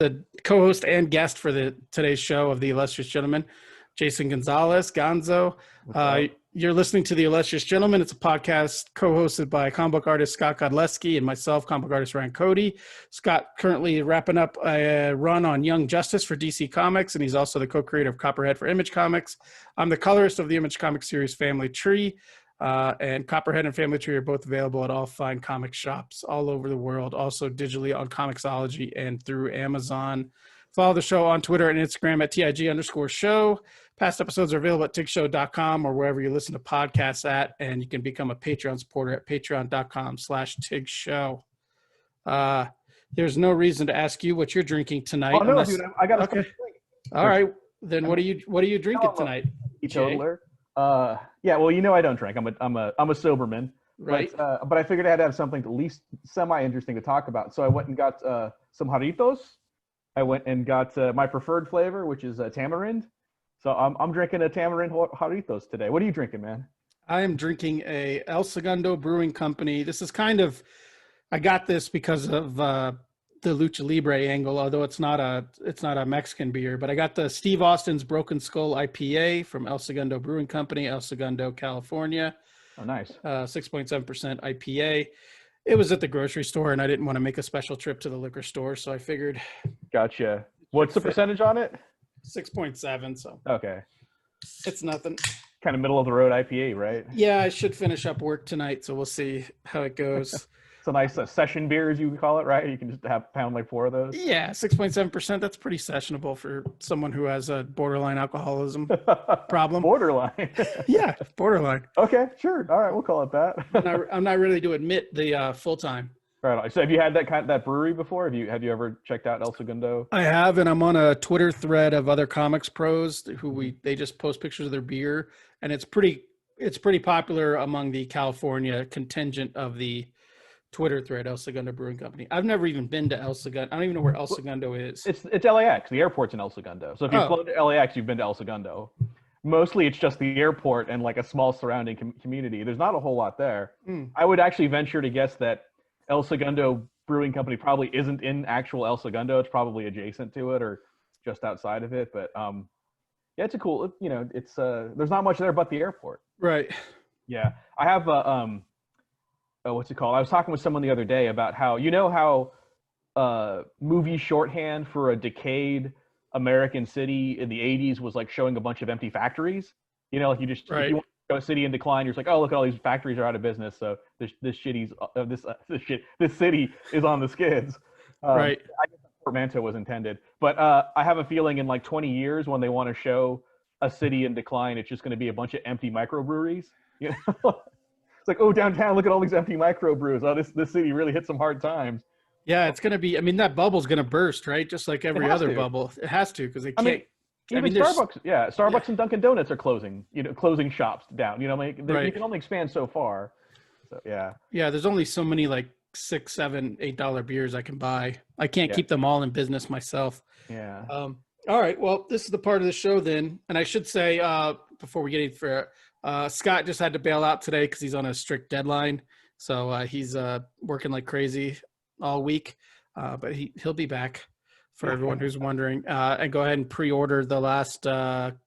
The co-host and guest for today's show of the Illustrious Gentleman, Jason Gonzalez, Gonzo. You're listening to the Illustrious Gentleman. It's a podcast co-hosted by comic book artist Scott Godleski and myself, comic book artist Ryan Cody. Scott currently wrapping up a run on Young Justice for DC Comics, and he's also the co-creator of Copperhead for Image Comics. I'm the colorist of the Image Comics series Family Tree. And Copperhead and Family Tree are both available at all fine comic shops all over the world, also digitally on Comixology and through Amazon. Follow the show on Twitter and Instagram at TIG_show. Past episodes are available at tigshow.com or wherever you listen to podcasts at, and you can become a Patreon supporter at patreon.com/tigshow. There's no reason to ask you what you're drinking tonight. Oh, no, dude, I got a drink. All right, then what are you drinking tonight? Teetotaler. Yeah, well, I don't drink. I'm a Soberman, right? But I figured I had to have something at least semi-interesting to talk about. So I went and got some jarritos. I went and got my preferred flavor, which is tamarind. So I'm drinking a tamarind jarritos today. What are you drinking, man? I am drinking a El Segundo Brewing Company. This is I got this because of the lucha libre angle, although it's not a Mexican beer, but I got the Steve Austin's Broken Skull IPA from El Segundo Brewing Company, El Segundo, California. Oh, nice. 6.7% IPA. It was at the grocery store and I didn't want to make a special trip to the liquor store, so I figured. Gotcha. What's the percentage on it? 6.7. So okay, it's nothing. Kind of middle of the road IPA, right? Yeah, I should finish up work tonight, so we'll see how it goes. It's a nice session beer, as you would call it, right? You can just pound like 4 of those. Yeah, 6.7%. That's pretty sessionable for someone who has a borderline alcoholism problem. Borderline. Yeah, borderline. Okay, sure. All right, we'll call it that. I'm not ready to admit the full time. Right. So have you had that brewery before? Have you ever checked out El Segundo? I have, and I'm on a Twitter thread of other comics pros they just post pictures of their beer, and it's pretty popular among the California contingent of the Twitter thread, El Segundo Brewing Company. I've never even been to El Segundo. I don't even know where El Segundo is. It's LAX. The airport's in El Segundo. So if you've flown to LAX, you've been to El Segundo. Mostly it's just the airport and like a small surrounding community. There's not a whole lot there. I would actually venture to guess that El Segundo Brewing Company probably isn't in actual El Segundo. It's probably adjacent to it or just outside of it. But yeah, it's a cool, it's there's not much there but the airport. Right. Yeah. I have what's it called? I was talking with someone the other day about how movie shorthand for a decayed American city in the 80s was like showing a bunch of empty factories. Like you just if you want to show a city in decline, you're just like, oh, look at all these factories are out of business, so this city is on the skids. Right. I guess that portmanteau was intended, but I have a feeling in like 20 years when they want to show a city in decline, it's just going to be a bunch of empty microbreweries. It's like, oh, downtown, look at all these empty microbrews. Oh, this city really hit some hard times. Yeah, it's going to be, that bubble's going to burst, right? Just like every other bubble. It has to, because they can't. Starbucks and Dunkin' Donuts are closing shops down. You can only expand so far. So, yeah. Yeah, there's only so many like $6, $7, $8 beers I can buy. I can't keep them all in business myself. Yeah. All right, well, this is the part of the show then. And I should say, before we get into Scott just had to bail out today because he's on a strict deadline. So he's working like crazy all week. But he'll be back for everyone who's wondering. And go ahead and pre-order the last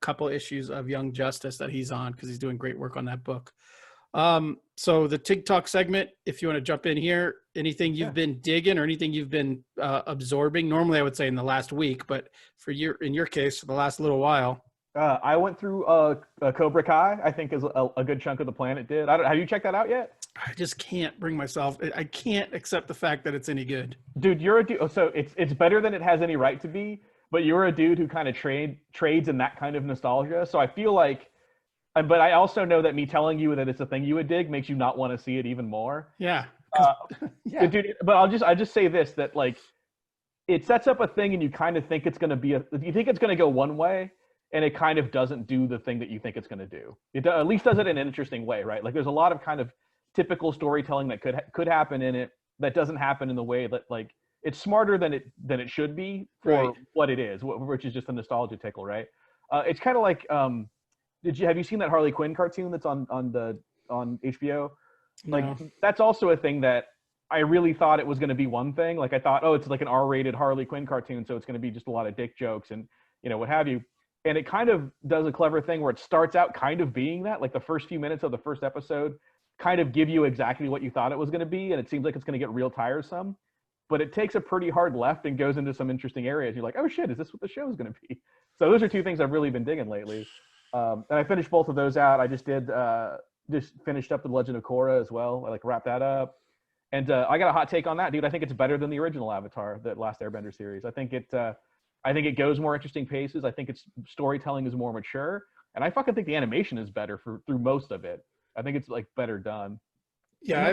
couple issues of Young Justice that he's on because he's doing great work on that book. So the TikTok segment, if you want to jump in here, anything you've been digging or anything you've been absorbing, normally I would say in the last week, but in your case, for the last little while. I went through Cobra Kai. I think is a good chunk of the planet did. Have you checked that out yet? I just can't bring myself. I can't accept the fact that it's any good. Dude, you're a dude. So it's better than it has any right to be. But you're a dude who kind of trades in that kind of nostalgia. So I feel like, but I also know that me telling you that it's a thing you would dig makes you not want to see it even more. Yeah. Yeah. Dude, but I just say this, that like it sets up a thing and you kind of think it's going to be you think it's going to go one way. And it kind of doesn't do the thing that you think it's going to do. It at least does it in an interesting way, right? Like there's a lot of kind of typical storytelling that could happen in it that doesn't happen in the way that like it's smarter than it should be for what it is, which is just a nostalgia tickle, right? It's kind of like have you seen that Harley Quinn cartoon that's on HBO? Like that's also a thing that I really thought it was going to be one thing. Like I thought, oh, it's like an R-rated Harley Quinn cartoon, so it's going to be just a lot of dick jokes and what have you. And it kind of does a clever thing where it starts out kind of being that. Like the first few minutes of the first episode kind of give you exactly what you thought it was going to be, and it seems like it's going to get real tiresome. But it takes a pretty hard left and goes into some interesting areas. You're like, oh shit, is this what the show is going to be? So those are two things I've really been digging lately. And I finished both of those out. I just finished up the Legend of Korra as well. I like wrapped that up. And I got a hot take on that, dude. I think it's better than the original Avatar, the Last Airbender series. I think it goes more interesting paces. I think its storytelling is more mature, and I fucking think the animation is better through most of it. I think it's like better done. Yeah,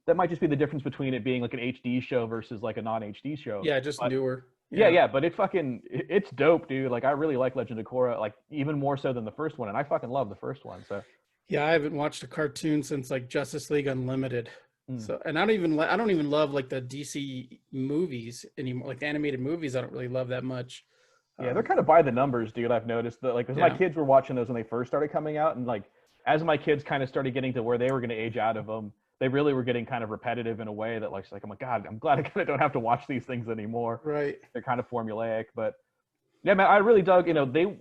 that might just be the difference between it being like an HD show versus like a non-HD show. Yeah, just newer. Yeah, but it's dope, dude. Like I really like Legend of Korra, like even more so than the first one, and I fucking love the first one. So yeah, I haven't watched a cartoon since like Justice League Unlimited. So, and I don't even love like the DC movies anymore, like the animated movies. I don't really love that much. Yeah, they're kind of by the numbers, dude. I've noticed that, like, because my kids were watching those when they first started coming out, and like as my kids kind of started getting to where they were going to age out of them, they really were getting kind of repetitive in a way that like I'm like, God, I'm glad I kind of don't have to watch these things anymore. Right. They're kind of formulaic, but yeah, man, I really dug.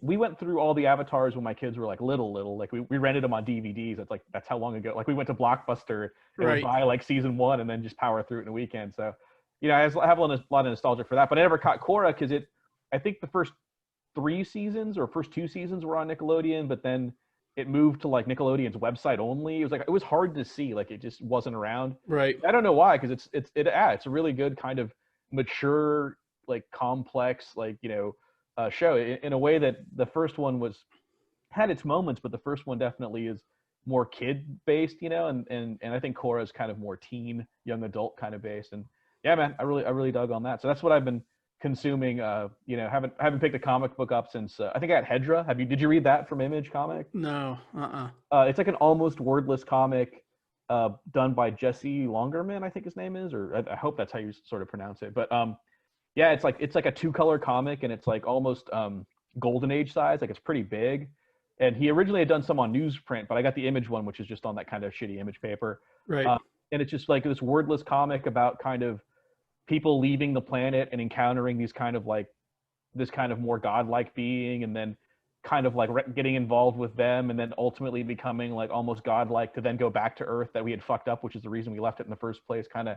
We went through all the Avatars when my kids were like little. Like we rented them on DVDs. That's how long ago. Like we went to Blockbuster and would buy like season 1 and then just power through it in a weekend. So, I have a lot of nostalgia for that. But I never caught Korra because I think the first 3 seasons or first 2 seasons were on Nickelodeon, but then it moved to like Nickelodeon's website only. It was hard to see. Like it just wasn't around. Right. I don't know why, because it's a really good kind of mature, like complex, like show in a way that the first one had its moments, but the first one definitely is more kid based, and I think Korra is kind of more teen, young adult kind of based. And yeah, man, I really dug on that. So that's what I've been consuming. Haven't picked a comic book up since I think I got Hedra. Did you read that from Image Comic? No. It's like an almost wordless comic done by Jesse Longerman, I think his name is, or I hope that's how you sort of pronounce it. But yeah, it's like a 2-color comic, and it's like almost Golden Age size. Like it's pretty big. And he originally had done some on newsprint, but I got the Image one, which is just on that kind of shitty Image paper. Right. And it's just like this wordless comic about kind of people leaving the planet and encountering this kind of more godlike being, and then kind of like getting involved with them, and then ultimately becoming like almost godlike to then go back to Earth that we had fucked up, which is the reason we left it in the first place. Kind of,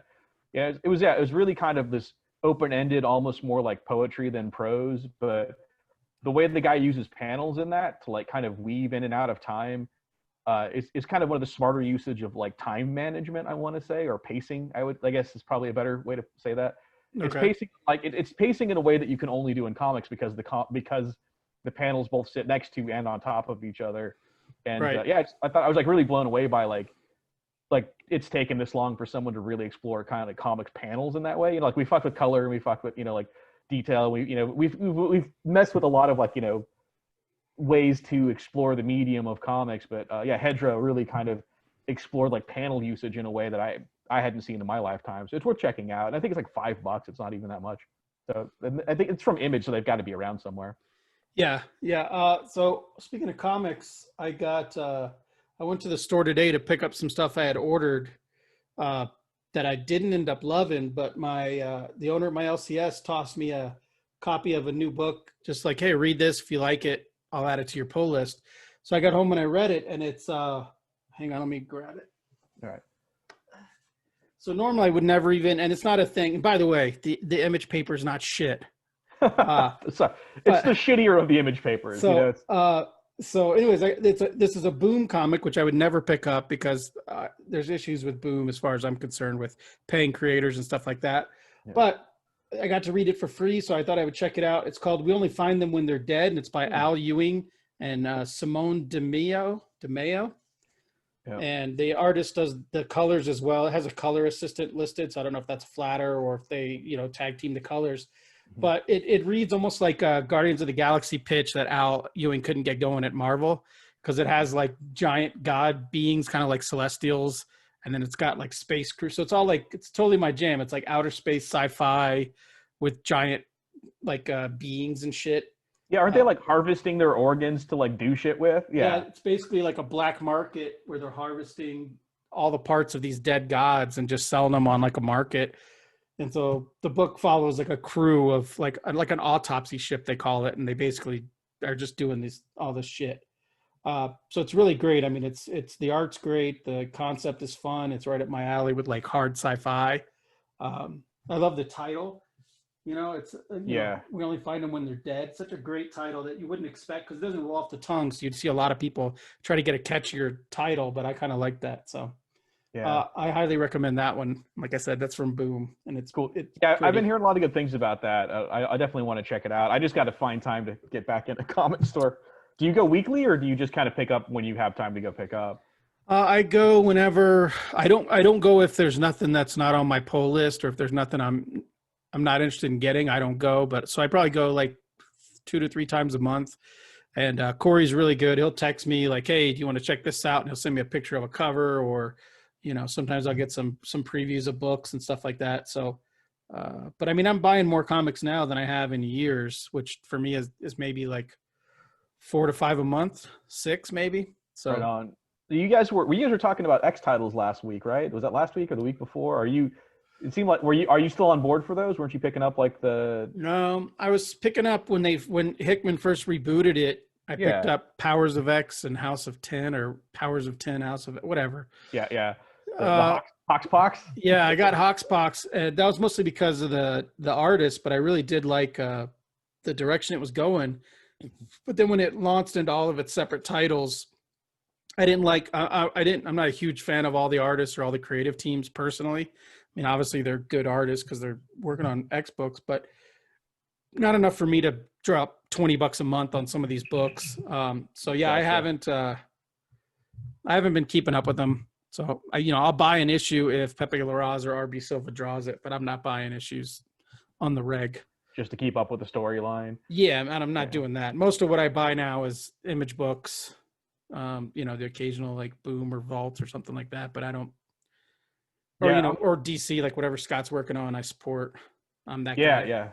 it was really kind of this open-ended, almost more like poetry than prose, but the way the guy uses panels in that to like kind of weave in and out of time is kind of one of the smarter usage of like time management, I want to say, or pacing. I guess is probably a better way to say that. Okay. It's pacing it's pacing in a way that you can only do in comics because the panels both sit next to and on top of each other. And I thought I was like really blown away by like it's taken this long for someone to really explore kind of like comics panels in that way. Like we fucked with color and we fucked with like detail. We've messed with a lot of like ways to explore the medium of comics, but Hedra really kind of explored like panel usage in a way that I hadn't seen in my lifetime. So it's worth checking out. And I think it's like $5. It's not even that much. So I think it's from Image, so they've got to be around somewhere. Yeah. So speaking of comics, I went to the store today to pick up some stuff I had ordered that I didn't end up loving, but the owner of my LCS tossed me a copy of a new book, just like, hey, read this. If you like it, I'll add it to your pull list. So I got home and I read it, and it's hang on, let me grab it. All right. So normally I would never even, and it's not a thing. And by the way, the Image paper is not shit. It's the shittier of the Image papers. So anyways, this is a Boom comic, which I would never pick up because there's issues with Boom as far as I'm concerned with paying creators and stuff like that. Yeah. But I got to read it for free, so I thought I would check it out. It's called We Only Find Them When They're Dead, and it's by Al Ewing and Simone DeMeo. Yeah. And the artist does the colors as well. It has a color assistant listed, so I don't know if that's Flatter or if they tag team the colors. But it reads almost like a Guardians of the Galaxy pitch that Al Ewing couldn't get going at Marvel, because it has like giant god beings, kind of like Celestials, and then it's got like space crew. So it's all like, it's totally my jam. It's like outer space sci-fi with giant like beings and shit. Yeah, aren't they like harvesting their organs to like do shit with? Yeah, it's basically like a black market where they're harvesting all the parts of these dead gods and just selling them on like a market. And so the book follows like a crew of like an autopsy ship, they call it, and they basically are just doing all this shit. So it's really great. I mean, it's the art's great, the concept is fun, it's right up my alley with like hard sci-fi. I love the title. You know, it's we only find them when they're dead. Such a great title that you wouldn't expect because it doesn't roll off the tongue. So you'd see a lot of people try to get a catchier title, but I kind of like that. So I highly recommend that one. Like I said, that's from Boom, and it's cool. I've been hearing a lot of good things about that. I definitely want to check it out. I just got to find time to get back in a comic store. Do you go weekly, or do you just kind of pick up when you have time to go pick up? I go whenever. I don't go if there's nothing that's not on my pull list, or if there's nothing I'm not interested in getting, I don't go. But so I probably go like 2 to 3 times a month. And Corey's really good. He'll text me like, "Hey, do you want to check this out?" And he'll send me a picture of a cover, or sometimes I'll get some previews of books and stuff like that. So, but I mean, I'm buying more comics now than I have in years, which for me is maybe like 4 to 5 a month, 6 maybe. So right on. You guys were talking about X titles last week, right? Was that last week or the week before? It seemed like are you still on board for those? Weren't you picking up like the? No, I was picking up when Hickman first rebooted it. I picked up Powers of X and House of 10, or Powers of 10, House of whatever. Yeah. The Hoxpox? Yeah, I got Hoxpox. That was mostly because of the artist, but I really did like the direction it was going. But then when it launched into all of its separate titles, I didn't like. I'm not a huge fan of all the artists or all the creative teams personally. I mean, obviously they're good artists because they're working on X books, but not enough for me to drop $20 a month on some of these books. So yeah, gotcha. I haven't been keeping up with them. So I'll buy an issue if Pepe Larraz or RB Silva draws it, but I'm not buying issues on the reg. Just to keep up with the storyline. Yeah, and I'm not doing that. Most of what I buy now is image books, the occasional like Boom or Vault or something like that, but I don't, or DC, like whatever Scott's working on, I support. I'm that guy. Yeah,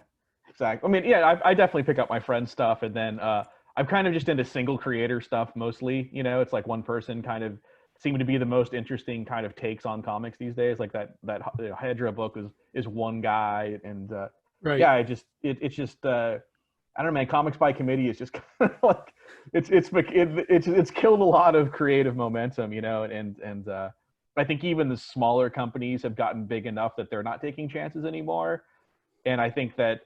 exactly. I mean, I definitely pick up my friend's stuff, and then I'm kind of just into single creator stuff mostly. It's like one person kind of seem to be the most interesting kind of takes on comics these days. Like that Hydra book is one guy, and right. Yeah, it's just I don't know, man. Comics by committee is just kind of like it's killed a lot of creative momentum, and I think even the smaller companies have gotten big enough that they're not taking chances anymore. And I think that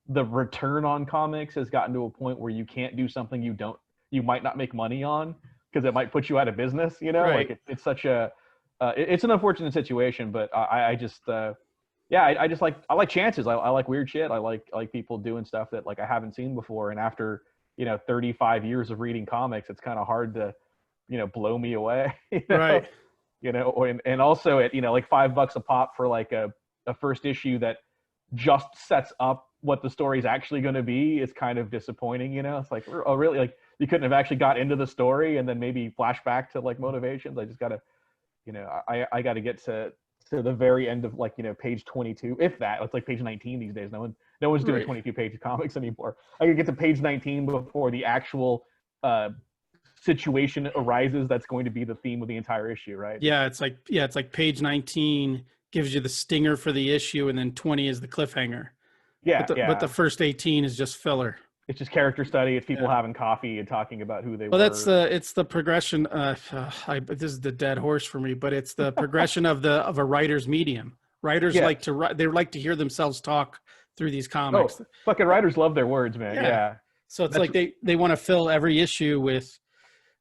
the return on comics has gotten to a point where you can't do something you might not make money on because it might put you out of business. Right. Like it's such a it's an unfortunate situation, but I like chances. I like weird shit. I like people doing stuff that like I haven't seen before. And after 35 years of reading comics, it's kind of hard to blow me away. Right. And also at like $5 a pop for like a first issue that just sets up what the story is actually going to be. It's kind of disappointing. It's like, oh really? Like you couldn't have actually got into the story and then maybe flash back to like motivations. I just gotta I gotta get to the very end of like page 22, if that. It's like page 19 these days. No one's doing 22 page comics anymore. I could get to page 19 before the actual situation arises that's going to be the theme of the entire issue, right? Yeah, it's like page 19 gives you the stinger for the issue, and then 20 is the cliffhanger. But the first 18 is just filler. It's just character study. It's people having coffee and talking about who they were. Well, it's the progression. This is the dead horse for me, but it's the progression of a writer's medium. Writers like to write. They like to hear themselves talk through these comics. Oh, fucking writers love their words, man. Yeah. So it's like they want to fill every issue with,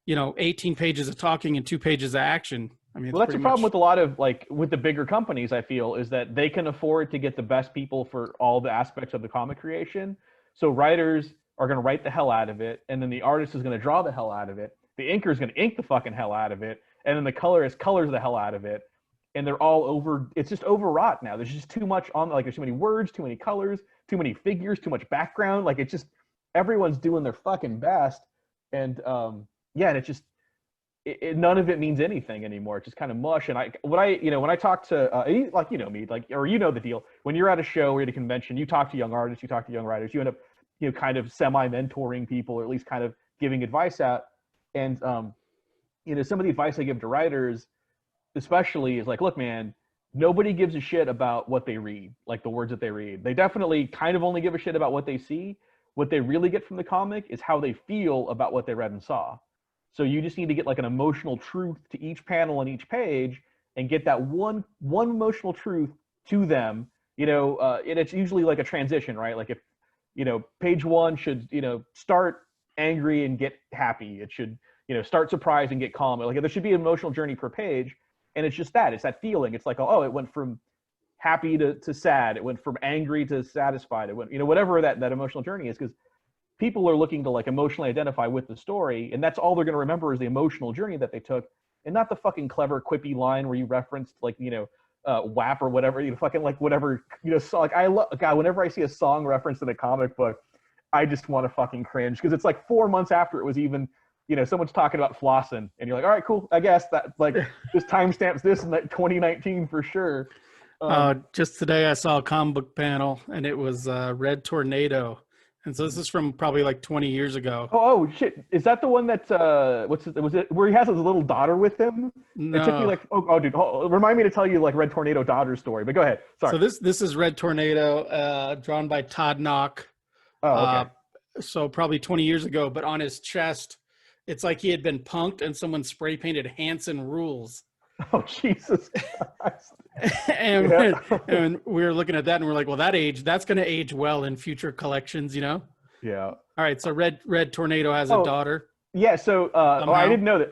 18 pages of talking and 2 pages of action. I mean, that's the problem with a lot of with the bigger companies. I feel is that they can afford to get the best people for all the aspects of the comic creation. So writers are going to write the hell out of it, and then the artist is going to draw the hell out of it. The inker is going to ink the fucking hell out of it, and then the colorist colors the hell out of it. And they're all over. It's just overwrought now. There's just too much on. Like there's too many words, too many colors, too many figures, too much background. Like it's just everyone's doing their fucking best, and and it's just none of it means anything anymore. It's just kind of mush. And when I talk to me, or the deal. When you're at a show or at a convention, you talk to young artists, you talk to young writers, you end up kind of semi-mentoring people, or at least kind of giving advice out. And some of the advice I give to writers especially is like, look, man, nobody gives a shit about what they read, like the words that they read. They definitely kind of only give a shit about what they see. What they really get from the comic is how they feel about what they read and saw. So you just need to get like an emotional truth to each panel on each page and get that one emotional truth to them. And it's usually like a transition, right? Like if, page one should, start angry and get happy. It should, start surprised and get calm. Like there should be an emotional journey per page. And it's just that. It's that feeling. It's like, oh, it went from happy to sad. It went from angry to satisfied. It went, whatever that emotional journey is, because people are looking to like emotionally identify with the story, and that's all they're going to remember is the emotional journey that they took, and not the fucking clever quippy line where you referenced like WAP or whatever, fucking like whatever song. Like God, whenever I see a song referenced in a comic book, I just want to fucking cringe, because it's like 4 months after it was even. Someone's talking about flossing, and you're like, all right, cool. I guess that like this timestamps this in like 2019 for sure. Just today I saw a comic book panel, and it was Red Tornado. And so this is from probably like 20 years ago. Oh shit! Is that the one that was it where he has his little daughter with him? No. It took me like dude, remind me to tell you like Red Tornado daughter story. But go ahead. Sorry. So this is Red Tornado, drawn by Todd Knock. Oh, okay. So probably 20 years ago, but on his chest, it's like he had been punked and someone spray painted Hanson Rules. Oh Jesus Christ. and we were looking at that and we're like, well, that's going to age well in future collections, Yeah. All right. So Red Tornado has a daughter. Yeah. So I didn't know that.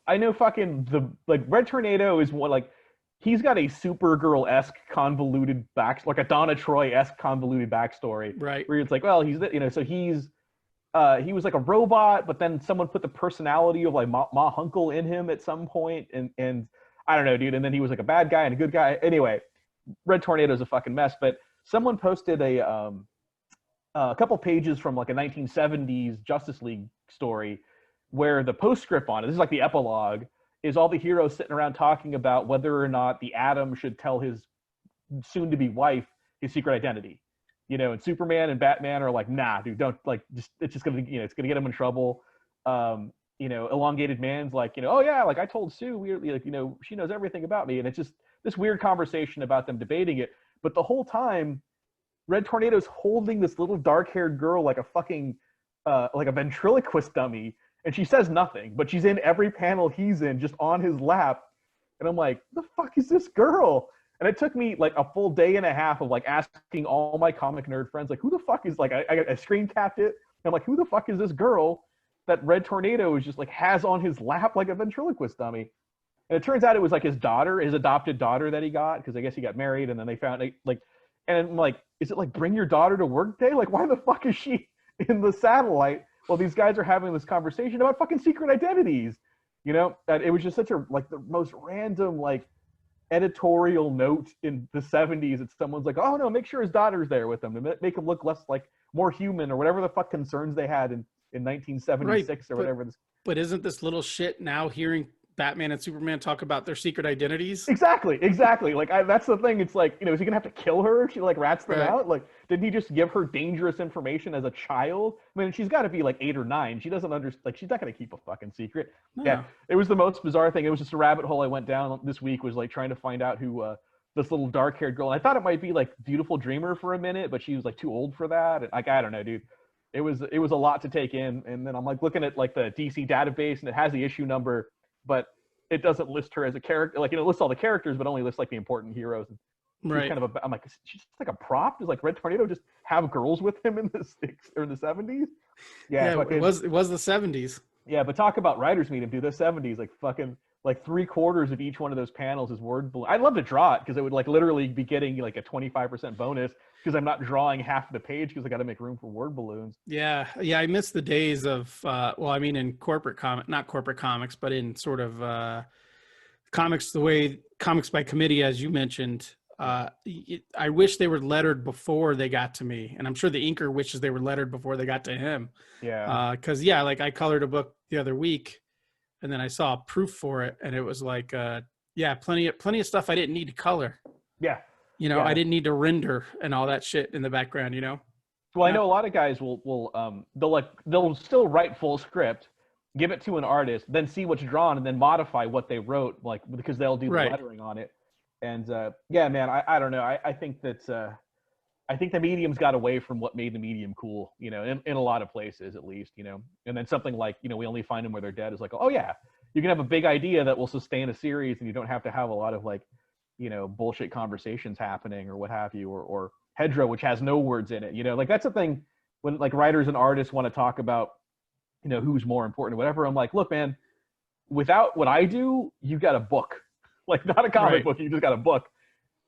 I know fucking Red Tornado is one, like he's got a Supergirl-esque convoluted like a Donna Troy-esque convoluted backstory. Right. Where it's like, well, he's so he was like a robot, but then someone put the personality of like Ma Hunkel in him at some point, and I don't know, dude. And then he was like a bad guy and a good guy. Anyway, Red Tornado is a fucking mess. But someone posted a couple pages from like a 1970s Justice League story where the postscript on it, this is like the epilogue, is all the heroes sitting around talking about whether or not the Atom should tell his soon-to-be wife his secret identity. And Superman and Batman are like, nah, dude, don't, like, it's just gonna, it's gonna get him in trouble. Elongated Man's like, oh yeah, like I told Sue, like, she knows everything about me, and it's just this weird conversation about them debating it. But the whole time, Red Tornado's holding this little dark-haired girl like a fucking, like a ventriloquist dummy, and she says nothing, but she's in every panel he's in, just on his lap, and I'm like, the fuck is this girl? And it took me like a full day and a half of like asking all my comic nerd friends, like, who the fuck is, like, I screen capped it. I'm like, who the fuck is this girl that Red Tornado is just like has on his lap like a ventriloquist dummy? And it turns out it was like his daughter, his adopted daughter that he got, because I guess he got married and then they found it, like, and I'm like, is it like bring your daughter to work day? Like, why the fuck is she in the satellite while these guys are having this conversation about fucking secret identities? That it was just such a, like, the most random, like, editorial note in the 70s. It's someone's like, oh no, make sure his daughter's there with him to make him look less, like, more human, or whatever the fuck concerns they had in 1976, right, or whatever. But isn't this little shit now hearing Batman and Superman talk about their secret identities? Exactly. Like, that's the thing. It's like, is he gonna have to kill her if she like rats them out? Like, didn't he just give her dangerous information as a child? I mean, she's got to be like 8 or 9. She doesn't understand. Like, she's not gonna keep a fucking secret. No. Yeah, it was the most bizarre thing. It was just a rabbit hole I went down this week. Was like trying to find out who this little dark-haired girl. And I thought it might be like Beautiful Dreamer for a minute, but she was like too old for that. And, like, I don't know, dude. It was a lot to take in. And then I'm like looking at like the DC database, and it has the issue number, but it doesn't list her as a character. Like, it lists all the characters, but only lists like the important heroes. Right. Kind of I'm like, she's just like a prop. Does like Red Tornado just have girls with him in the 60s or in the 70s? Yeah, it was the 70s. Yeah, but talk about writers meeting, dude. The 70s, like fucking, like 3/4 of each one of those panels is word balloon. I'd love to draw it, because it would like literally be getting like a 25% bonus, because I'm not drawing half the page because I got to make room for word balloons. Yeah. I miss the days of in corporate not corporate comics, but in sort of comics, the way comics by committee, as you mentioned. I wish they were lettered before they got to me, and I'm sure the inker wishes they were lettered before they got to him. Yeah. Because like I colored a book the other week, and then I saw a proof for it, and it was like, plenty of stuff I didn't need to color. Yeah. I didn't need to render and all that shit in the background. Well, I know a lot of guys will they'll still write full script, give it to an artist, then see what's drawn, and then modify what they wrote, like because they'll do the Right. lettering on it. And yeah, man, I don't know. I think that I think the medium's got away from what made the medium cool, you know, in a lot of places at least, you know. And then something like, you know, we only find them where they're dead is like, oh yeah, you can have a big idea that will sustain a series, and you don't have to have a lot of like, you know, bullshit conversations happening or what have you, or Hedra, which has no words in it, you know. Like that's the thing when like writers and artists want to talk about, you know, who's more important or whatever. I'm like, look, man, without what I do, you got a book, like not a comic Right. book, you just got a book.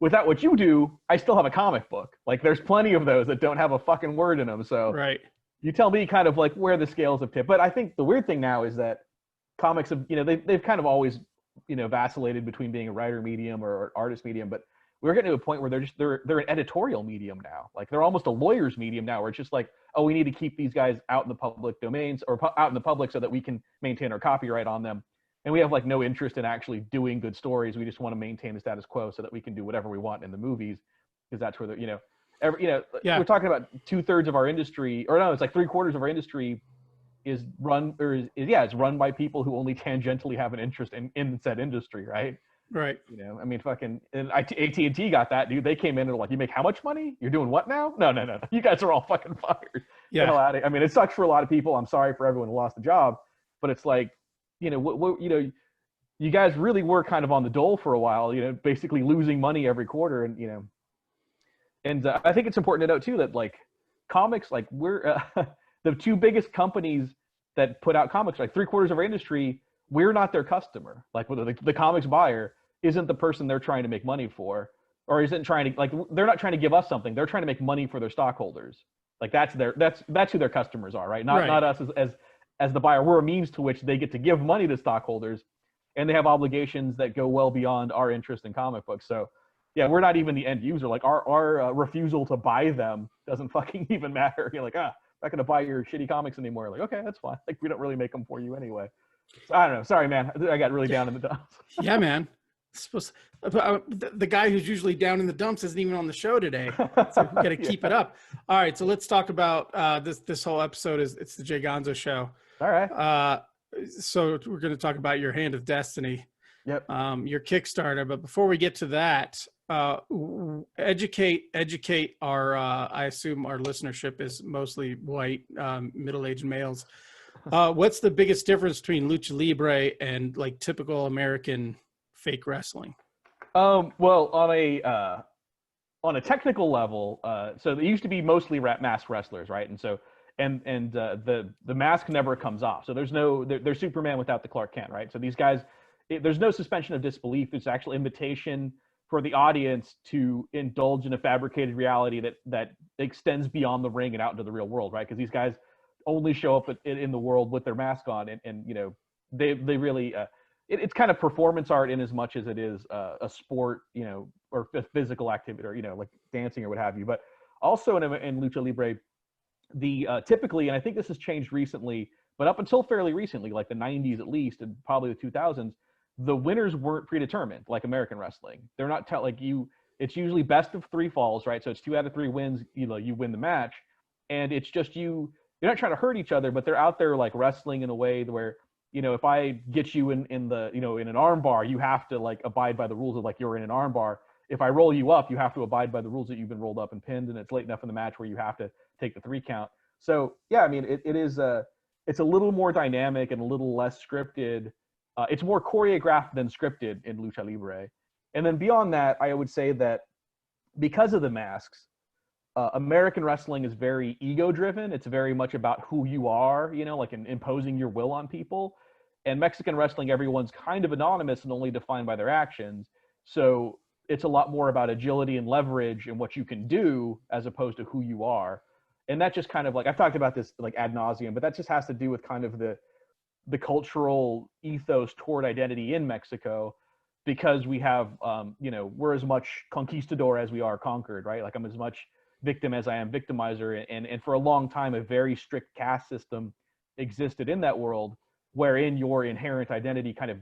Without what you do, I still have a comic book. Like there's plenty of those that don't have a fucking word in them. So Right. you tell me kind of like where the scales have tipped. But I think the weird thing now is that comics have, you know, they've kind of always, you know, vacillated between being a writer medium or artist medium, but we're getting to a point where they're an editorial medium now. Like they're almost a lawyer's medium now, where it's just like, oh, we need to keep these guys out in the public domains or out in the public so that we can maintain our copyright on them. And we have like no interest in actually doing good stories. We just want to maintain the status quo so that we can do whatever we want in the movies, because that's where the, you know, we're talking about 2/3 of our industry, or no, it's like 3/4 of our industry is run it's run by people who only tangentially have an interest in said industry, right? Right. You know, I mean, fucking, and AT&T got that, dude. They came in and were like, you make how much money? You're doing what now? No. You guys are all fucking fired. Yeah. The hell out of, I mean, it sucks for a lot of people. I'm sorry for everyone who lost a job, but it's like, you know, what you know, you guys really were kind of on the dole for a while, you know, basically losing money every quarter. And, you know, and I think it's important to note too, that like comics, like we're the two biggest companies that put out comics, like 3/4 of our industry, we're not their customer. Like the comics buyer isn't the person they're trying to make money for, or isn't trying to, like, they're not trying to give us something. They're trying to make money for their stockholders. Like that's who their customers are, right? Not us as the buyer. We're a means to which they get to give money to stockholders, and they have obligations that go well beyond our interest in comic books. So yeah, we're not even the end user. Like our refusal to buy them doesn't fucking even matter. You're like, I'm not gonna buy your shitty comics anymore. Like, okay, that's fine. Like we don't really make them for you anyway. So, I don't know. Sorry, man. I got really down in the dumps. Yeah, man. The guy who's usually down in the dumps isn't even on the show today. So we got to keep it up. All right, so let's talk about this whole episode it's the Jay Gonzo show. All right. So we're going to talk about your Hand of Destiny. Yep. Your Kickstarter. But before we get to that, educate our I assume our listenership is mostly white, middle-aged males. What's the biggest difference between lucha libre and like typical American fake wrestling? Well, on a technical level, so they used to be mostly masked wrestlers, right? And so the mask never comes off. So they're Superman without the Clark Kent, right? So these guys, there's no suspension of disbelief. It's actual invitation for the audience to indulge in a fabricated reality that extends beyond the ring and out into the real world, right? Because these guys only show up in the world with their mask on, and you know, they really it's kind of performance art in as much as it is a sport, you know, or physical activity, or, you know, like dancing or what have you. But also in lucha libre, the typically, and I think this has changed recently, but up until fairly recently, like the 90s at least, and probably the 2000s, the winners weren't predetermined like American wrestling. They're not it's usually best of 3 falls, right? So it's 2 out of 3 wins, you know, you win the match, and it's just you're not trying to hurt each other, but they're out there like wrestling in a way where, you know, if I get you in the, you know, in an arm bar, you have to like abide by the rules of like you're in an arm bar. If I roll you up, you have to abide by the rules that you've been rolled up and pinned, and it's late enough in the match where you have to take the 3 count. So yeah, I mean, it's a little more dynamic and a little less scripted. It's more choreographed than scripted in lucha libre. And then beyond that, I would say that because of the masks, American wrestling is very ego driven. It's very much about who you are, you know, like imposing your will on people. And Mexican wrestling, everyone's kind of anonymous and only defined by their actions. So it's a lot more about agility and leverage and what you can do as opposed to who you are. And that just kind of like, I've talked about this like ad nauseum, but that just has to do with kind of the cultural ethos toward identity in Mexico, because we have, you know, we're as much conquistador as we are conquered, right? Like I'm as much victim as I am victimizer, and for a long time a very strict caste system existed in that world, wherein your inherent identity kind of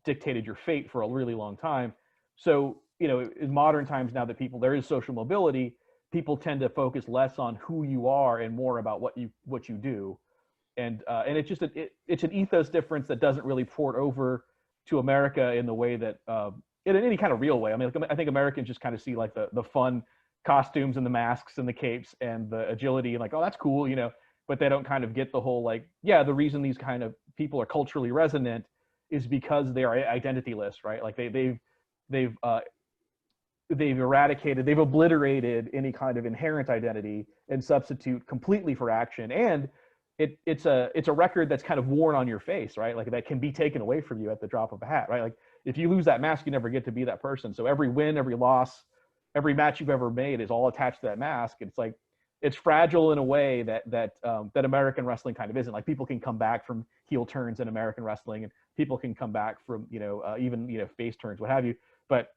dictated your fate for a really long time. So, you know, in modern times now that there is social mobility, people tend to focus less on who you are and more about what you do. and it's just it's an ethos difference that doesn't really port over to America in the way that in any kind of real way. I mean, like, I think Americans just kind of see like the fun costumes and the masks and the capes and the agility and like, oh, that's cool, you know, but they don't kind of get the whole like, yeah, the reason these kind of people are culturally resonant is because they are identityless, right? Like they've eradicated, they've obliterated any kind of inherent identity and substitute completely for action. And it's a record that's kind of worn on your face, right? Like that can be taken away from you at the drop of a hat, right? Like if you lose that mask, you never get to be that person. So every win, every loss, every match you've ever made is all attached to that mask. It's like, it's fragile in a way that American wrestling kind of isn't. Like people can come back from heel turns in American wrestling, and people can come back from, even, face turns, what have you. But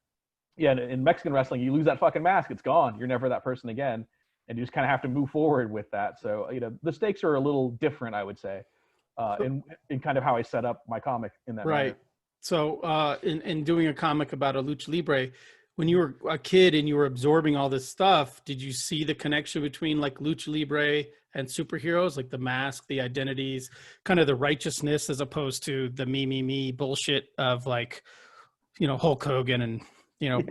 yeah, in Mexican wrestling, you lose that fucking mask, it's gone. You're never that person again. And you just kind of have to move forward with that. So, the stakes are a little different, I would say, in kind of how I set up my comic in that right. manner. So in doing a comic about a lucha libre, when you were a kid and you were absorbing all this stuff, did you see the connection between like lucha libre and superheroes, like the mask, the identities, kind of the righteousness as opposed to the me bullshit of like, Hulk Hogan and,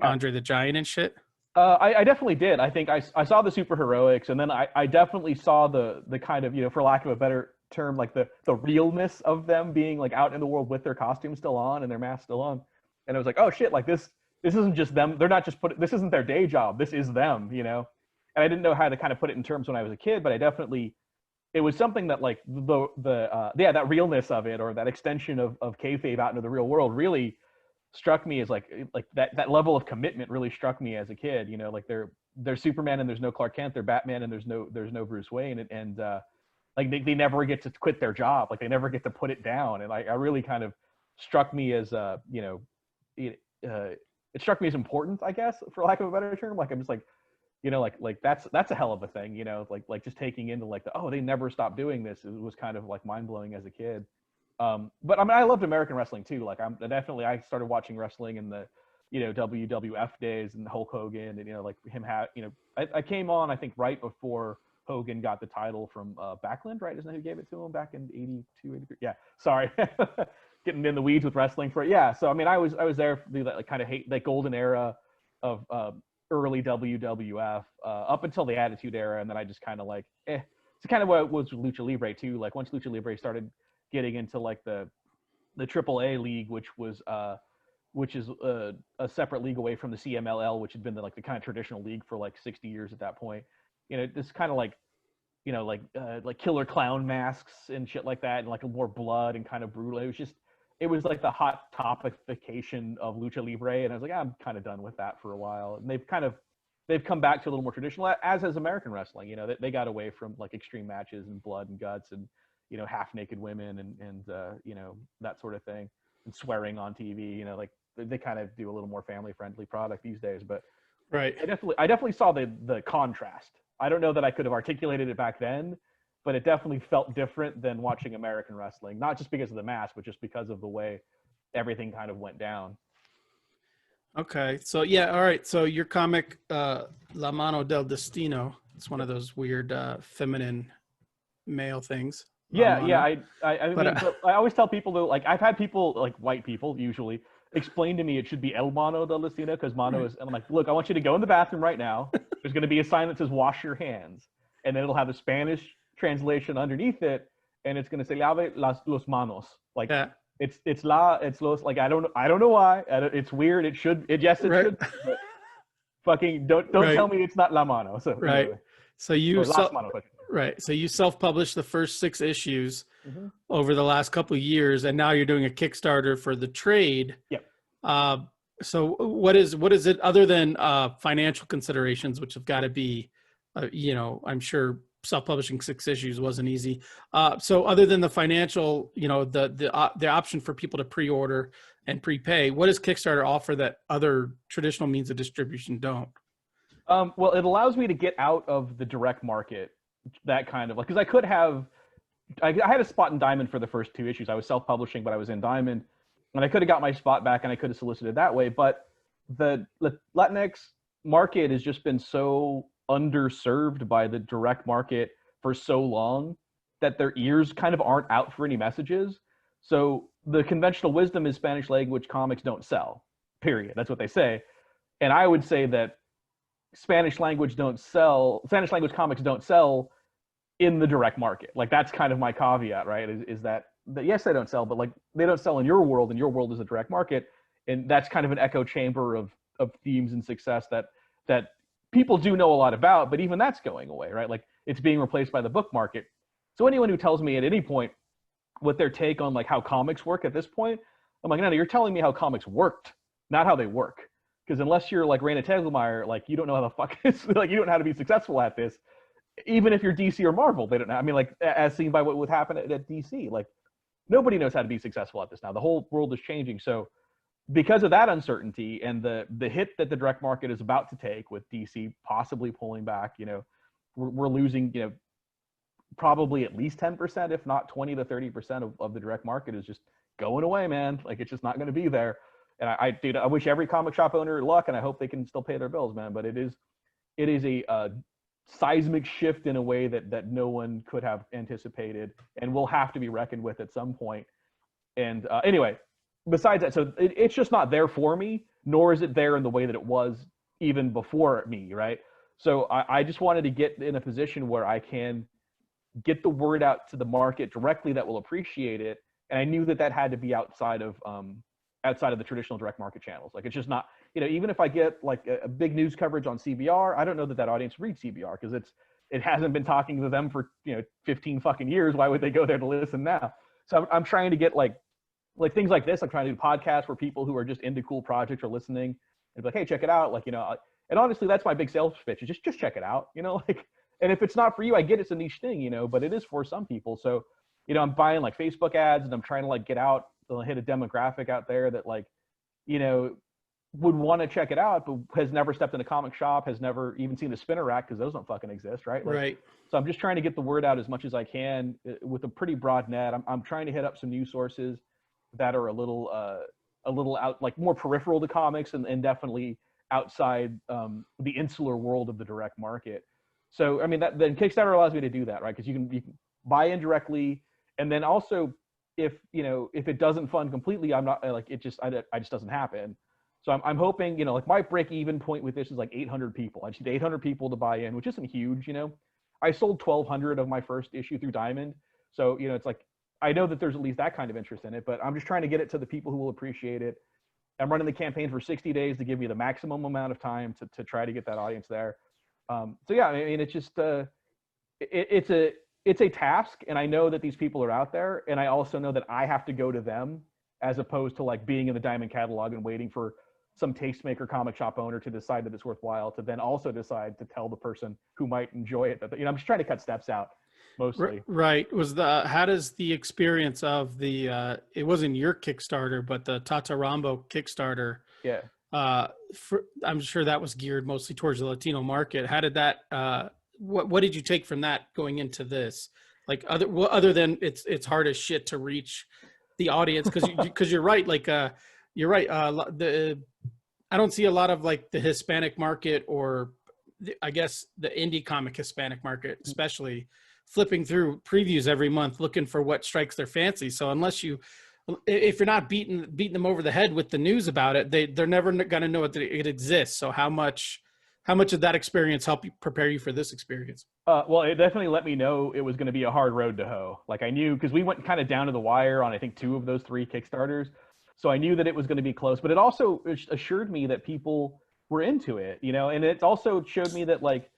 Andre the Giant and shit? I definitely did. I think I saw the super heroics, and then I definitely saw the kind of, for lack of a better term, like the realness of them being like out in the world with their costumes still on and their masks still on. And I was like, oh shit, like this isn't just them. They're not just this isn't their day job. This is them, And I didn't know how to kind of put it in terms when I was a kid, but it was something that like that realness of it, or that extension of kayfabe out into the real world really struck me as like that level of commitment really struck me as a kid. Like they're Superman and there's no Clark Kent, they're Batman and there's no Bruce Wayne, and like they never get to quit their job, like they never get to put it down. And I really kind of struck me as it struck me as important, I guess, for lack of a better term. Like I'm just like, like that's a hell of a thing, like just taking into like they never stopped doing this. It was kind of like mind blowing as a kid. But I mean, I loved American wrestling too. Like I started watching wrestling in the, WWF days and Hulk Hogan and, like him I came on, I think right before Hogan got the title from Backlund, right? Isn't that who gave it to him back in 82, 83? Yeah, sorry. Getting in the weeds with wrestling for it. Yeah. So, I mean, I was there for the like, kind of that golden era of early WWF up until the Attitude Era. And then I just kind of like, It's kind of what it was with Lucha Libre too. Like once Lucha Libre started getting into like the AAA league, which is a separate league away from the CMLL, which had been the kind of traditional league for like 60 years at that point. This kind of like, like killer clown masks and shit like that, and like more blood and kind of brutal. It was like the hot topification of Lucha Libre, and I was like, I'm kind of done with that for a while. And they've come back to a little more traditional, as has American wrestling. They got away from like extreme matches and blood and guts and half naked women and that sort of thing, and swearing on TV. Like they kind of do a little more family friendly product these days. But right, I definitely saw the contrast. I don't know that I could have articulated it back then, but it definitely felt different than watching American wrestling, not just because of the mask, but just because of the way everything kind of went down. Okay. So yeah. All right. So your comic, La Mano del Destino, it's one of those weird feminine male things. Yeah. I always tell people though, like I've had people, like white people usually, explain to me it should be El Mano del Destino because Mano is, and I'm like, look, I want you to go in the bathroom right now. There's going to be a sign that says wash your hands, and then it'll have a Spanish translation underneath it, and it's going to say lave los manos. Like it's los, like I don't know why. It's weird. It should. Yes, it should. But fucking don't tell me it's not la mano. So right. Anyway. So you So you self-published the first 6 issues over the last couple of years, and now you're doing a Kickstarter for the trade. Yep. So what is it other than financial considerations, which have got to be, I'm sure self-publishing 6 issues wasn't easy. So other than the financial, the option for people to pre-order and prepay, what does Kickstarter offer that other traditional means of distribution don't? Well, it allows me to get out of the direct market, that kind of like, because I could have, I had a spot in Diamond for the first 2 issues. I was self-publishing, but I was in Diamond, and I could have got my spot back and I could have solicited that way. But the Latinx market has just been so underserved by the direct market for so long that their ears kind of aren't out for any messages. So the conventional wisdom is Spanish language comics don't sell, period. That's what they say. And I would say that Spanish language comics don't sell in the direct market. Like, that's kind of my caveat, right? Is that yes, they don't sell, but like, they don't sell in your world, and your world is a direct market. And that's kind of an echo chamber of themes and success that people do know a lot about, but even that's going away, right? Like, it's being replaced by the book market. So anyone who tells me at any point what their take on like how comics work at this point, I'm like, no, you're telling me how comics worked, not how they work. Because unless you're like Raina Telgemeier, like, you don't know how the fuck it's like, you don't know how to be successful at this. Even if you're DC or Marvel, they don't know. I mean, like, as seen by what would happen at DC, like, nobody knows how to be successful at this now. The whole world is changing. So because of that uncertainty and the hit that the direct market is about to take, with DC possibly pulling back, you know, we're losing, you know, probably at least 10%, if not 20 to 30% of the direct market is just going away, man. Like, it's just not going to be there. And I wish every comic shop owner luck, and I hope they can still pay their bills, man. But it is a seismic shift in a way that no one could have anticipated, and will have to be reckoned with at some point. And anyway, besides that, so it's just not there for me, nor is it there in the way that it was even before me, right? So I just wanted to get in a position where I can get the word out to the market directly that will appreciate it. And I knew that had to be outside of the traditional direct market channels. Like, it's just not, you know, even if I get like a big news coverage on CBR, I don't know that audience reads CBR, because it hasn't been talking to them for, you know, 15 fucking years. Why would they go there to listen now? So I'm trying to get like things like this. I'm trying to do podcasts where people who are just into cool projects are listening and be like, hey, check it out. Like, you know, and honestly, that's my big sales pitch, is just check it out, you know, like, and if it's not for you, I get it's a niche thing, you know, but it is for some people. So, you know, I'm buying like Facebook ads, and I'm trying to like get out, hit a demographic out there that, like, you know, would want to check it out, but has never stepped in a comic shop, has never even seen a spinner rack, because those don't fucking exist, right? Like, right. So I'm just trying to get the word out as much as I can with a pretty broad net. I'm trying to hit up some news sources that are a little out, like more peripheral to comics, and definitely outside the insular world of the direct market. So, I mean, then Kickstarter allows me to do that, right? Because you can buy in directly, and then also, if it doesn't fund completely, I'm not like, it just doesn't happen. So I'm hoping, you know, like, my break even point with this is like 800 people. I just need 800 people to buy in, which isn't huge, you know. I sold 1,200 of my first issue through Diamond, so, you know, it's like, I know that there's at least that kind of interest in it, but I'm just trying to get it to the people who will appreciate it. I'm running the campaign for 60 days to give me the maximum amount of time to try to get that audience there. So yeah, I mean, it's just it's a task, and I know that these people are out there, and I also know that I have to go to them, as opposed to like being in the Diamond catalog and waiting for some tastemaker comic shop owner to decide that it's worthwhile, to then also decide to tell the person who might enjoy it that, you know, I'm just trying to cut steps out mostly. Right. How does the experience of the it wasn't your Kickstarter, but the Tata Rambo Kickstarter? Yeah. I'm sure that was geared mostly towards the Latino market. How did that? What did you take from that going into this? Like, other than it's hard as shit to reach the audience, because you're right. Like, you're right. I don't see a lot of like the Hispanic market, or I guess the indie comic Hispanic market, especially, flipping through previews every month looking for what strikes their fancy. So if you're not beating them over the head with the news about it, they're never going to know it exists. So how much did that experience help you prepare you for this experience? Well, it definitely let me know it was going to be a hard road to hoe. Like, I knew, because we went kind of down to the wire on, I think, 2 of those 3 Kickstarters. So I knew that it was going to be close, but it also assured me that people were into it, you know, and it also showed me that, like,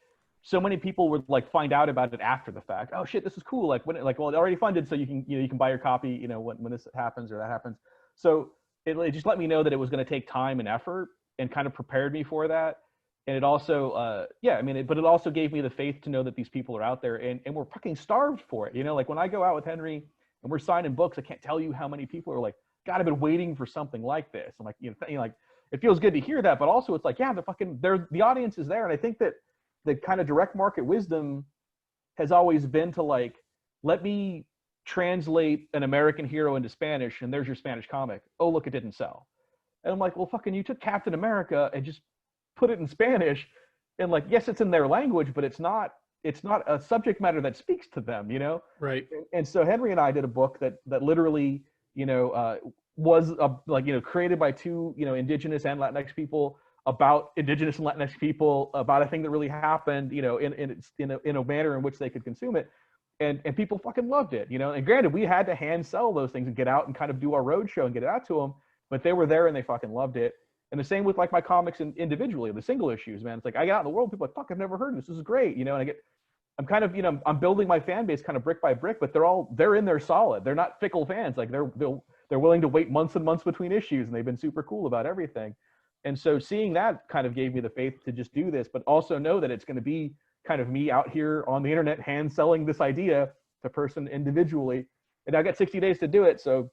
so many people would like find out about it after the fact. Oh shit, this is cool. Like, well, it already funded, so you can buy your copy, you know, when this happens or that happens. So it just let me know that it was going to take time and effort, and kind of prepared me for that. And it also, but it also gave me the faith to know that these people are out there, and we're fucking starved for it. You know, like, when I go out with Henry and we're signing books, I can't tell you how many people are like, God, I've been waiting for something like this. I'm like, like, it feels good to hear that, but also it's like, yeah, the audience is there. And I think that the kind of direct market wisdom has always been to, like, let me translate an American hero into Spanish, and there's your Spanish comic. Oh, look, it didn't sell. And I'm like, well, fucking, you took Captain America and just put it in Spanish, and like, yes, it's in their language, but it's not it's not a subject matter that speaks to them, you know? Right. And so Henry and I did a book that literally, was created by two, indigenous and Latinx people, about indigenous and Latinx people, about a thing that really happened, in a manner in which they could consume it. And people fucking loved it, and granted, we had to hand sell those things and get out and kind of do our road show and get it out to them, but they were there and they fucking loved it. And the same with like my comics individually, the single issues, man. It's like I get out in the world, people are like, fuck, I've never heard of this. This is great, and I'm kind of, I'm building my fan base kind of brick by brick, but they're in there solid. They're not fickle fans. Like they're willing to wait months and months between issues, and they've been super cool about everything. And so seeing that kind of gave me the faith to just do this, but also know that it's going to be kind of me out here on the internet hand selling this idea to person individually. And I got 60 days to do it, so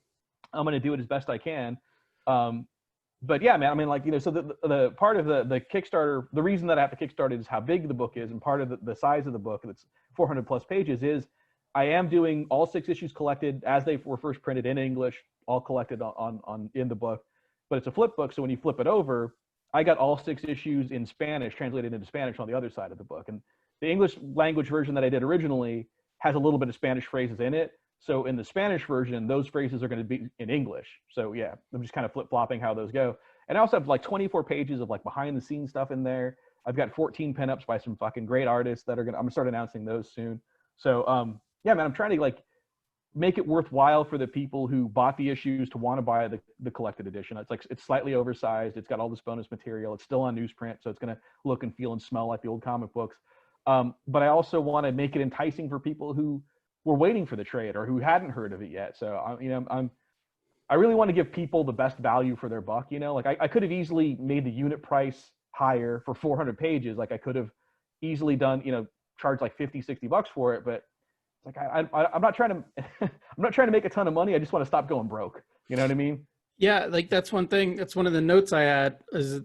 I'm going to do it as best I can. But yeah, man, I mean, like, so the part of the Kickstarter, the reason that I have to kickstart it is how big the book is, and part of the size of the book, that's 400 plus pages, is I am doing all 6 issues collected as they were first printed in English, all collected in the book. But it's a flip book, so when you flip it over, I got all 6 issues in Spanish, translated into Spanish on the other side of the book. And the English language version that I did originally has a little bit of Spanish phrases in it. So in the Spanish version, those phrases are going to be in English. So yeah, I'm just kind of flip-flopping how those go. And I also have like 24 pages of like behind-the-scenes stuff in there. I've got 14 pinups by some fucking great artists that I'm gonna start announcing those soon. So yeah, man, I'm trying to like make it worthwhile for the people who bought the issues to want to buy the collected edition. It's slightly oversized. It's got all this bonus material. It's still on newsprint, so it's going to look and feel and smell like the old comic books. But I also want to make it enticing for people who were waiting for the trade or who hadn't heard of it yet. So I really want to give people the best value for their buck. Like I could have easily made the unit price higher for 400 pages. Like I could have easily done, charged like $50-$60 for it, but it's like I'm not trying to I'm not trying to make a ton of money. I just want to stop going broke. You know what I mean? Yeah, like that's one thing. That's one of the notes I had is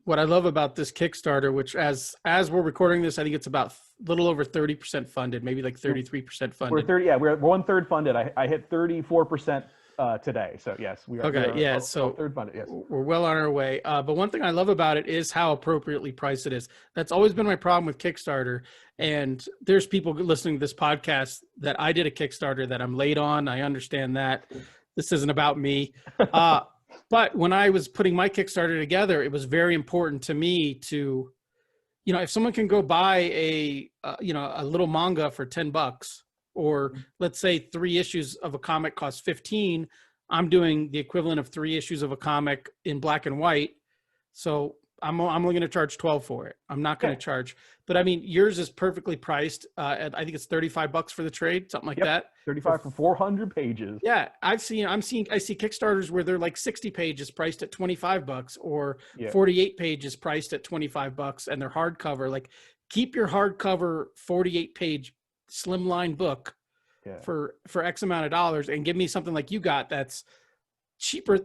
what I love about this Kickstarter, which as we're recording this, I think it's about a little over 30% funded, maybe like 33% funded. We're 1/3 funded. I hit 34% today. So yes, we are. Okay, we are so 1/3 funded. Yes, we're well on our way. But one thing I love about it is how appropriately priced it is. That's always been my problem with Kickstarter. And there's people listening to this podcast that I did a Kickstarter that I'm late on. I understand that. This isn't about me. But when I was putting my Kickstarter together, it was very important to me to, if someone can go buy a little manga for $10, or let's say 3 issues of a comic costs 15, I'm doing the equivalent of 3 issues of a comic in black and white. So I'm only going to charge 12 for it. I'm not going to charge, but I mean, yours is perfectly priced. I think it's $35 for the trade, something like that. 35 for 400 pages. Yeah. I see Kickstarters where they're like 60 pages priced at $25 or 48 pages priced at $25, and they're hardcover. Like, keep your hardcover 48 page slimline book for X amount of dollars, and give me something like you got that's cheaper.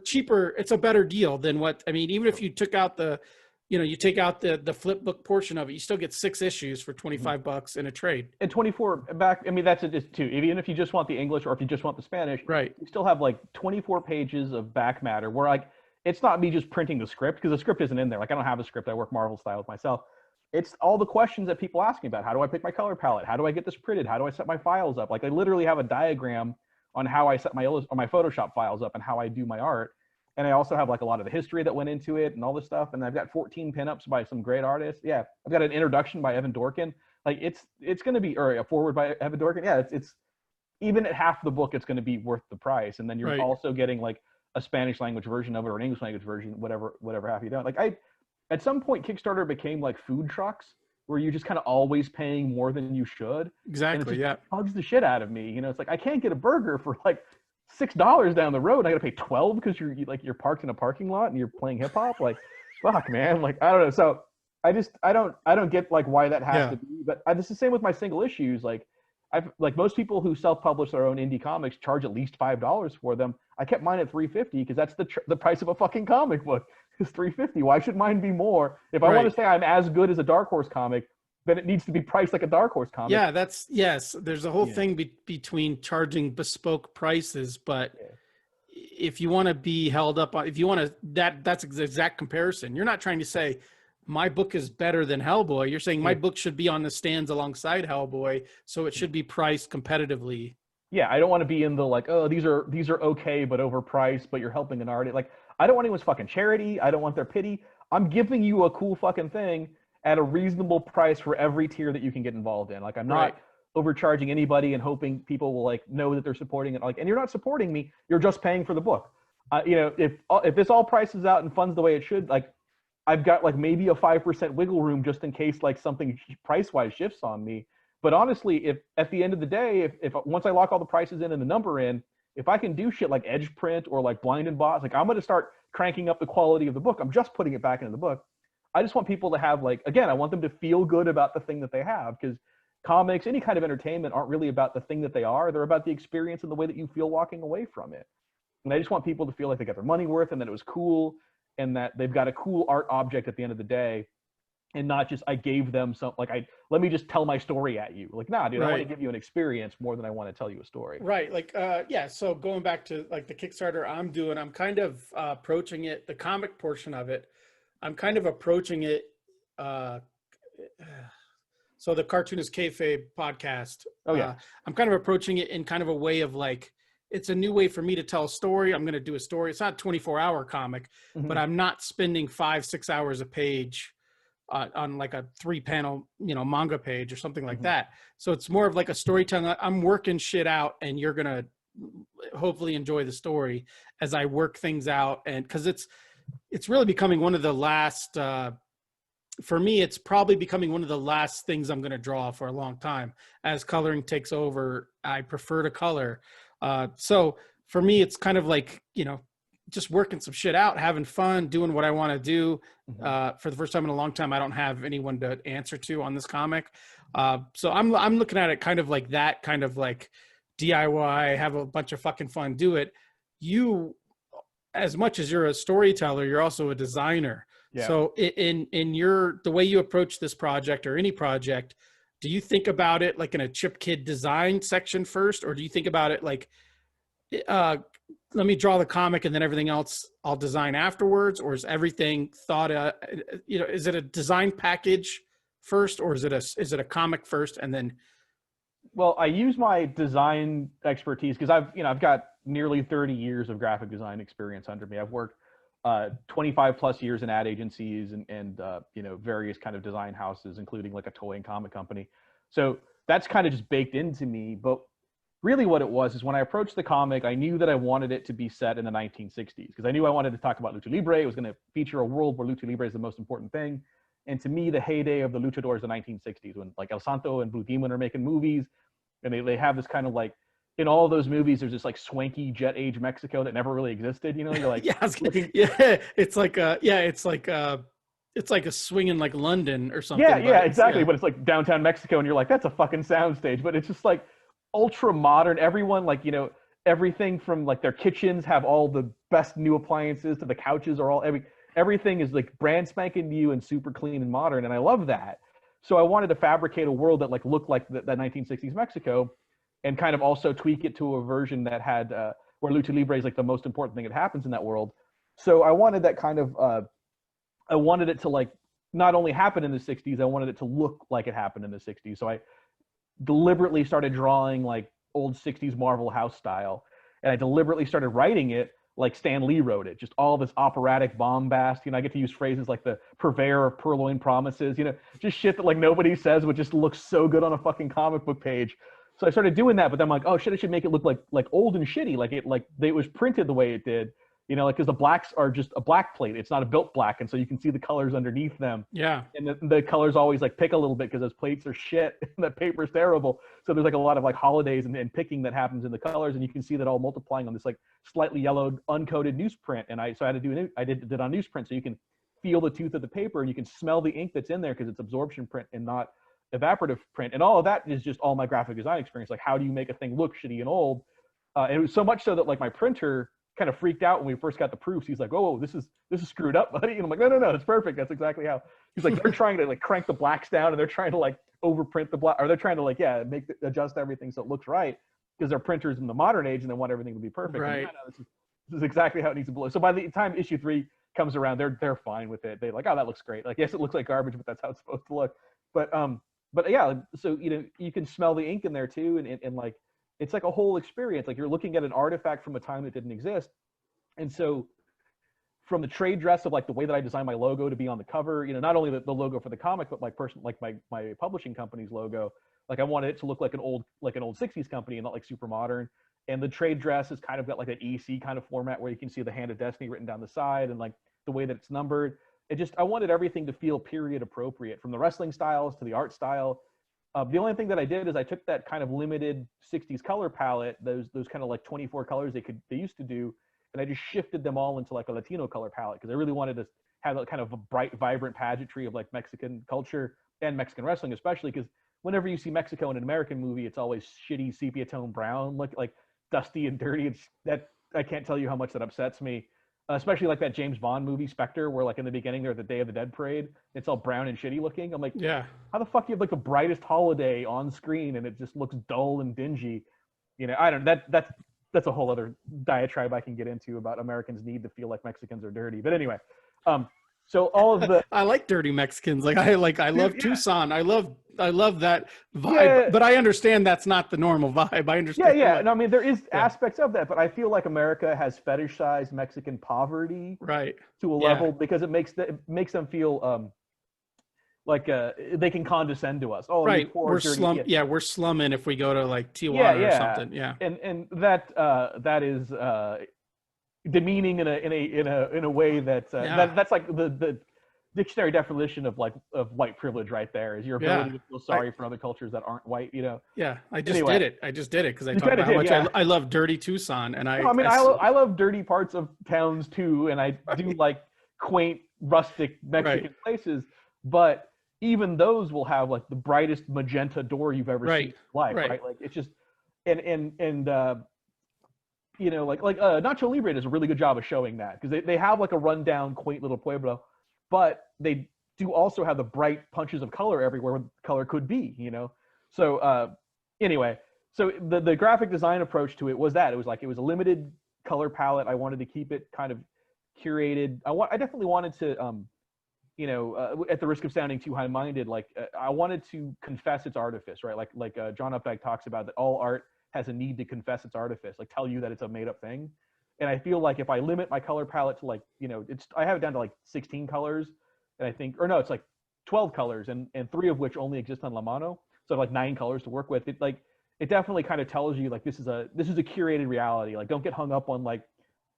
It's a better deal than even if you took out you take out the flip book portion of it, you still get 6 issues for $25 in a trade. And 24 back. I mean, that's it too. Even if you just want the English or if you just want the Spanish, right? You still have like 24 pages of back matter where like, it's not me just printing the script, because the script isn't in there. Like I don't have a script. I work Marvel style with myself. It's all the questions that people ask me about. How do I pick my color palette? How do I get this printed? How do I set my files up? Like I literally have a diagram on how I set my Photoshop files up and how I do my art. And I also have like a lot of the history that went into it and all this stuff. And I've got 14 pinups by some great artists. Yeah, I've got an introduction by Evan Dorkin. Like it's going to be, or a forward by Evan Dorkin. Yeah, it's even at half the book, it's going to be worth the price. And then you're also getting like a Spanish language version of it or an English language version, whatever half you don't. Like at some point, Kickstarter became like food trucks, where you're just kind of always paying more than you should. Exactly. And it just bugs the shit out of me. It's like I can't get a burger for like $6 down the road. I got to pay 12 because you're parked in a parking lot and you're playing hip hop. Like, fuck, man. Like I don't know. So I don't get like why that has to be. But it's the same with my single issues. Like most people who self-publish their own indie comics charge at least $5 for them. I kept mine at $3.50 because that's the price of a fucking comic book. Is $3.50. Why should mine be more? If I want to say I'm as good as a Dark Horse comic, then it needs to be priced like a Dark Horse comic. Yeah, there's a whole thing between charging bespoke prices, but if you want to be held up on, if you want to, that's the exact comparison. You're not trying to say my book is better than Hellboy. You're saying my book should be on the stands alongside Hellboy, so it should be priced competitively. Yeah, I don't want to be in the like, oh, these are okay but overpriced, but you're helping an artist. Like, I don't want anyone's fucking charity. I don't want their pity. I'm giving you a cool fucking thing at a reasonable price for every tier that you can get involved in. Like, I'm not overcharging anybody and hoping people will like know that they're supporting it. Like, and you're not supporting me. You're just paying for the book. You know, if this all prices out and funds the way it should, like, I've got like maybe a 5% wiggle room just in case like something price-wise shifts on me. But honestly, if at the end of the day, if once I lock all the prices in and the number in, if I can do shit like edge print or like blind and boss, like I'm going to start cranking up the quality of the book. I'm just putting it back into the book. I just want people to have like, again, I want them to feel good about the thing that they have, because comics, any kind of entertainment aren't really about the thing that they are. They're about the experience and the way that you feel walking away from it. And I just want people to feel like they got their money worth and that it was cool and that they've got a cool art object at the end of the day. And not just, I gave them some, like, let me just tell my story at you. Like, nah, dude, I want to give you an experience more than I want to tell you a story. Right. Like, yeah. So going back to like the Kickstarter I'm doing, I'm kind of approaching it, the comic portion of it, I'm kind of approaching it. So the Cartoonist Kayfabe podcast, I'm kind of approaching it in kind of a way of like, it's a new way for me to tell a story. I'm going to do a story. It's not a 24-hour comic, but I'm not spending 5-6 hours a page on like a 3-panel, you know, manga page or something like that. So it's more of like a storytelling. I'm working shit out and you're going to hopefully enjoy the story as I work things out. And cause it's really becoming one of the last, for me, it's probably becoming one of the last things I'm going to draw for a long time. As coloring takes over, I prefer to color. So for me, it's kind of like, you know, just working some shit out, having fun, doing what I want to do. For the first time in a long time, I don't have anyone to answer to on this comic. So I'm looking at it kind of like that, kind of like DIY, have a bunch of fucking fun, do it. You, as much as you're a storyteller, you're also a designer. Yeah. So in the way you approach this project or any project, do you think about it like in a Chip Kid design section first? Or do you think about it like, let me draw the comic and then everything else I'll design afterwards? Or is everything thought, you know, is it a design package first, or is it a comic first and then? Well, I use my design expertise because I've got nearly 30 years of graphic design experience under me. I've worked 25 plus years in ad agencies and you know, various kind of design houses, including like a toy and comic company. So that's kind of just baked into me. But really what it was is when I approached the comic, I knew that I wanted it to be set in the 1960s because I knew I wanted to talk about lucha libre. It was going to feature a world where lucha libre is the most important thing. And to me, the heyday of the luchadors, the 1960s, when like El Santo and Blue Demon are making movies, and they have this kind of like, in all of those movies, there's this like swanky jet age Mexico that never really existed. You know, you're like, it's like a swinging like London or something. Yeah, exactly. Yeah. But it's like downtown Mexico, and you're like, that's a fucking soundstage. But it's just like ultra modern. Everyone, like, you know, everything from like their kitchens have all the best new appliances to the couches are all everything is like brand spanking new and super clean and modern, and I love that. So I wanted to fabricate a world that like looked like that 1960s Mexico, and kind of also tweak it to a version that had where lucha libre is like the most important thing that happens in that world. So I wanted that kind of I wanted it to like not only happen in the 60s, I wanted it to look like it happened in the 60s. So I deliberately started drawing like old 60s Marvel house style, and I deliberately started writing it like Stan Lee wrote it, just all this operatic bombast. You know, I get to use phrases like the purveyor of purloined promises, you know, just shit that like nobody says, but just looks so good on a fucking comic book page. So I started doing that, but then I'm like, oh shit, I should make it look like old and shitty, like it was printed the way it did, you know, like because the blacks are just a black plate, it's not a built black, and so you can see the colors underneath them. Yeah. And the colors always like pick a little bit because those plates are shit and that paper's terrible. So there's like a lot of like holidays and picking that happens in the colors, and you can see that all multiplying on this like slightly yellowed uncoated newsprint. And I did it on newsprint, so you can feel the tooth of the paper and you can smell the ink that's in there because it's absorption print and not evaporative print. And all of that is just all my graphic design experience. Like, how do you make a thing look shitty and old? And it was so much so that like my printer kind of freaked out when we first got the proofs. He's like, oh, this is screwed up, buddy. And I'm like, no, it's perfect. That's exactly how. He's like, they're trying to like crank the blacks down, and they're trying to like overprint the black, or they're trying to like, adjust everything so it looks right, because they're printers in the modern age and they want everything to be perfect. Right. And, this is exactly how it needs to look. So by the time issue 3 comes around, they're fine with it. They're like, oh, that looks great. Like, yes, it looks like garbage, but that's how it's supposed to look. But yeah, so you can smell the ink in there too, and like it's like a whole experience. Like you're looking at an artifact from a time that didn't exist, and so from the trade dress of like the way that I designed my logo to be on the cover, not only the logo for the comic, but my publishing company's logo. Like I wanted it to look like an old 60s company and not like super modern. And the trade dress has kind of got like an EC kind of format where you can see the Hand of Destiny written down the side and like the way that it's numbered. I wanted everything to feel period appropriate, from the wrestling styles to the art style. The only thing that I did is I took that kind of limited 60s color palette, those kind of like 24 colors they used to do, and I just shifted them all into like a Latino color palette because I really wanted to have a kind of a bright, vibrant pageantry of like Mexican culture and Mexican wrestling, especially because whenever you see Mexico in an American movie, it's always shitty sepia tone brown, like dusty and dirty. I can't tell you how much that upsets me, especially like that James Bond movie Spectre, where like in the beginning they're the Day of the Dead parade. It's all brown and shitty looking. I'm like, yeah, how the fuck do you have like the brightest holiday on screen and it just looks dull and dingy? I don't. That's a whole other diatribe I can get into about Americans need to feel like Mexicans are dirty. But anyway, so all of the I like dirty Mexicans. I love Tucson. I love that vibe. Yeah. But I understand that's not the normal vibe. I understand. Yeah. And I mean, there is aspects of that, but I feel like America has fetishized Mexican poverty to a level because it makes them feel like they can condescend to us. Oh, right. Poor, dirty, we're slumming if we go to like Tijuana or something. Yeah. And that is demeaning in a way that that's like the dictionary definition of white privilege right there, is your ability to feel sorry for other cultures that aren't white. Yeah, I just did it because I talked about how much I love dirty Tucson, and I love dirty parts of towns too, and I do like quaint rustic Mexican places, but even those will have like the brightest magenta door you've ever seen in life, right? Like it's just and Nacho Libre does a really good job of showing that, because they have like a rundown, quaint little pueblo, but they do also have the bright punches of color everywhere where color could be, So anyway, so the graphic design approach to it was that it was a limited color palette. I wanted to keep it kind of curated. I definitely wanted to at the risk of sounding too high-minded, I wanted to confess its artifice, right? Like John Updike talks about, that all art has a need to confess its artifice, like tell you that it's a made-up thing. And I feel like if I limit my color palette to I have it down to like 16 colors, and I think, or no, it's like 12 colors, and 3 of which only exist on La Mano, so I have like 9 colors to work with. It definitely kind of tells you like this is a curated reality. Like, don't get hung up on like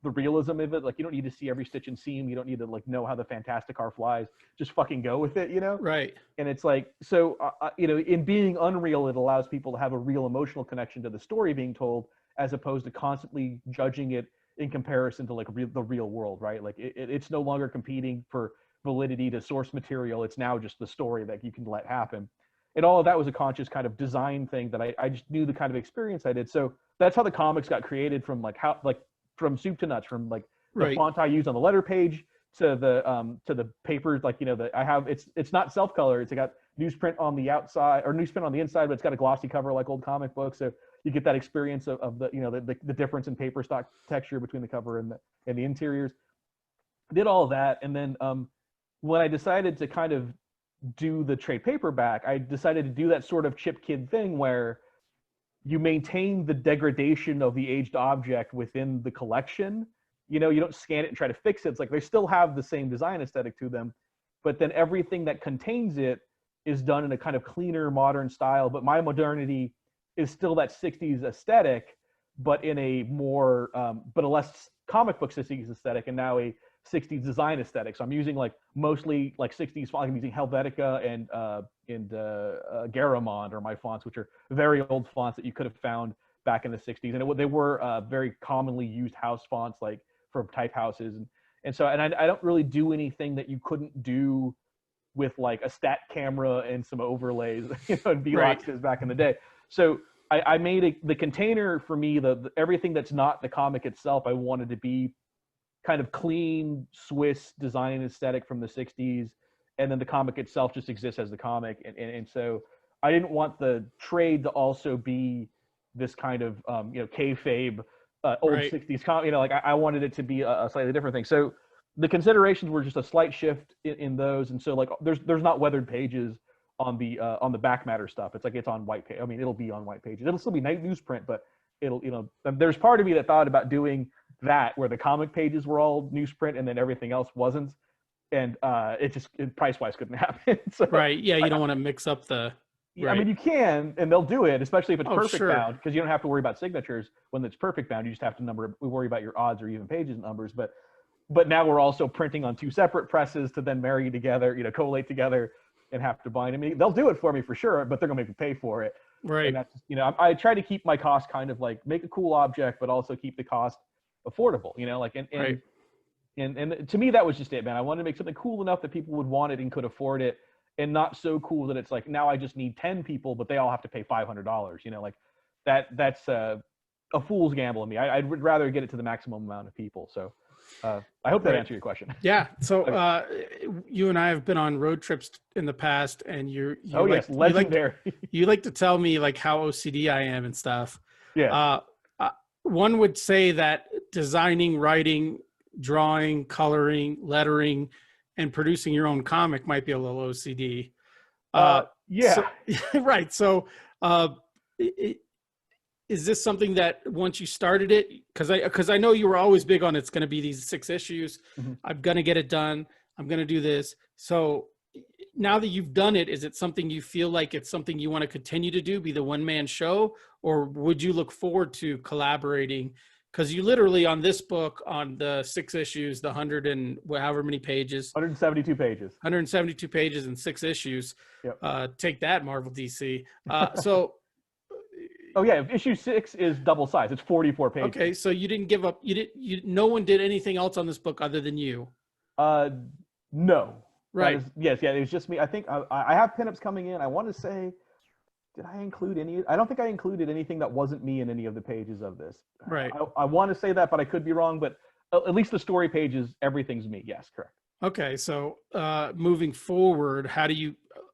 the realism of it. Like, you don't need to see every stitch and seam. You don't need to like know how the Fantastic Car flies. Just fucking go with it, Right. And it's like, so in being unreal, it allows people to have a real emotional connection to the story being told, as opposed to constantly judging it in comparison to like the real world, right? Like it's no longer competing for validity to source material. It's now just the story that you can let happen. And all of that was a conscious kind of design thing that I just knew the kind of experience I did. So that's how the comics got created, from soup to nuts, from like the font I used on the letter page to the papers. Like, I have, it's not self color. It's got newsprint on the outside or newsprint on the inside, but it's got a glossy cover like old comic books. So you get that experience of the difference in paper stock texture between the cover and the interiors. Did all of that, and then when I decided to kind of do the trade paperback, I decided to do that sort of Chip Kid thing where you maintain the degradation of the aged object within the collection. You don't scan it and try to fix it. It's like they still have the same design aesthetic to them, but then everything that contains it is done in a kind of cleaner, modern style. But my modernity is still that 60s aesthetic, but in a more, but a less comic book 60s aesthetic, and now a 60s design aesthetic. So I'm using like mostly like 60s fonts. I'm using Helvetica and Garamond are my fonts, which are very old fonts that you could have found back in the 60s. And they were very commonly used house fonts, like for type houses. And I don't really do anything that you couldn't do with like a stat camera and some overlays, and V-Lox back in the day. So I made the container for me, the everything that's not the comic itself, I wanted to be kind of clean Swiss design aesthetic from the 60s, and then the comic itself just exists as the comic. And so I didn't want the trade to also be this kind of kayfabe old 60s comic. I wanted it to be a slightly different thing. So the considerations were just a slight shift in those, and so like there's not weathered pages on the back matter stuff. It's like it's on white page. I mean, it'll be on white pages. It'll still be newsprint, but it'll, you know, there's part of me that thought about doing that where the comic pages were all newsprint and then everything else wasn't, and price wise couldn't happen. So, right, yeah, you don't want to mix up the. Right. I mean, you can, and they'll do it, especially if it's perfect sure. bound, because you don't have to worry about signatures when it's perfect bound. You just have to worry about your odds or even pages numbers. But now we're also printing on 2 separate presses to then marry together, you know, collate together and have to bind. I mean, they'll do it for me for sure, but they're gonna make me pay for it. Right. And that's, you know, I try to keep my cost kind of like make a cool object, but also keep the cost affordable. You know, like right. And to me that was just it, man. I wanted to make something cool enough that people would want it and could afford it, and not so cool that it's like now I just need 10 people, but they all have to pay $500. You know, like that's a fool's gamble in me. I would rather get it to the maximum amount of people. So I hope that answered your question. Yeah. So you and I have been on road trips in the past, and legendary. You like to tell me like how OCD I am and stuff. Yeah. One would say that designing, writing, drawing, coloring, lettering, and producing your own comic might be a little OCD. Yeah. So, right. So is this something that once you started it, because I know you were always big on it's going to be these 6 issues. Mm-hmm. I'm going to get it done. I'm going to do this. So now that you've done it, is it something you feel like it's something you want to continue to do, be the one-man show, or would you look forward to collaborating? Because you literally on this book, on the 6 issues, the 100 and however many pages, 172 pages and 6 issues. Yep. Take that, Marvel DC. So. Oh yeah, issue 6 is double size. It's 44 pages. Okay, so you didn't give up. No one did anything else on this book other than you. No. Right. Yes. It was just me. I think I have pinups coming in. I want to say, did I include any? I don't think I included anything that wasn't me in any of the pages of this. Right. I want to say that, but I could be wrong. But at least the story pages, everything's me. Yes, correct. Okay, so moving forward,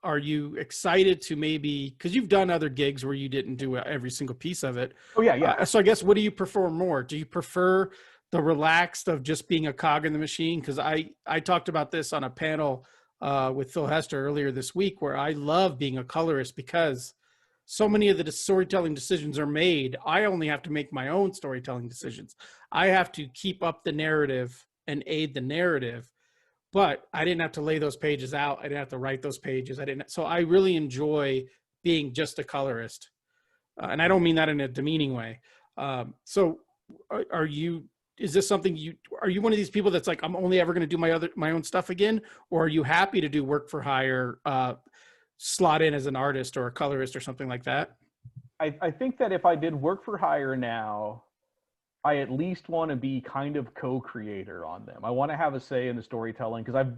are you excited to maybe, because you've done other gigs where you didn't do every single piece of it. Oh yeah. So I guess, what do you prefer more? Do you prefer the relaxed of just being a cog in the machine? Because I talked about this on a panel with Phil Hester earlier this week, where I love being a colorist because so many of the storytelling decisions are made. I only have to make my own storytelling decisions. I have to keep up the narrative and aid the narrative. But I didn't have to lay those pages out. I didn't have to write those pages. So I really enjoy being just a colorist. And I don't mean that in a demeaning way. So is this something are you one of these people that's like, I'm only ever going to do my own stuff again? Or are you happy to do work for hire, slot in as an artist or a colorist or something like that? I think that if I did work for hire now, I at least want to be kind of co-creator on them. I want to have a say in the storytelling, because I've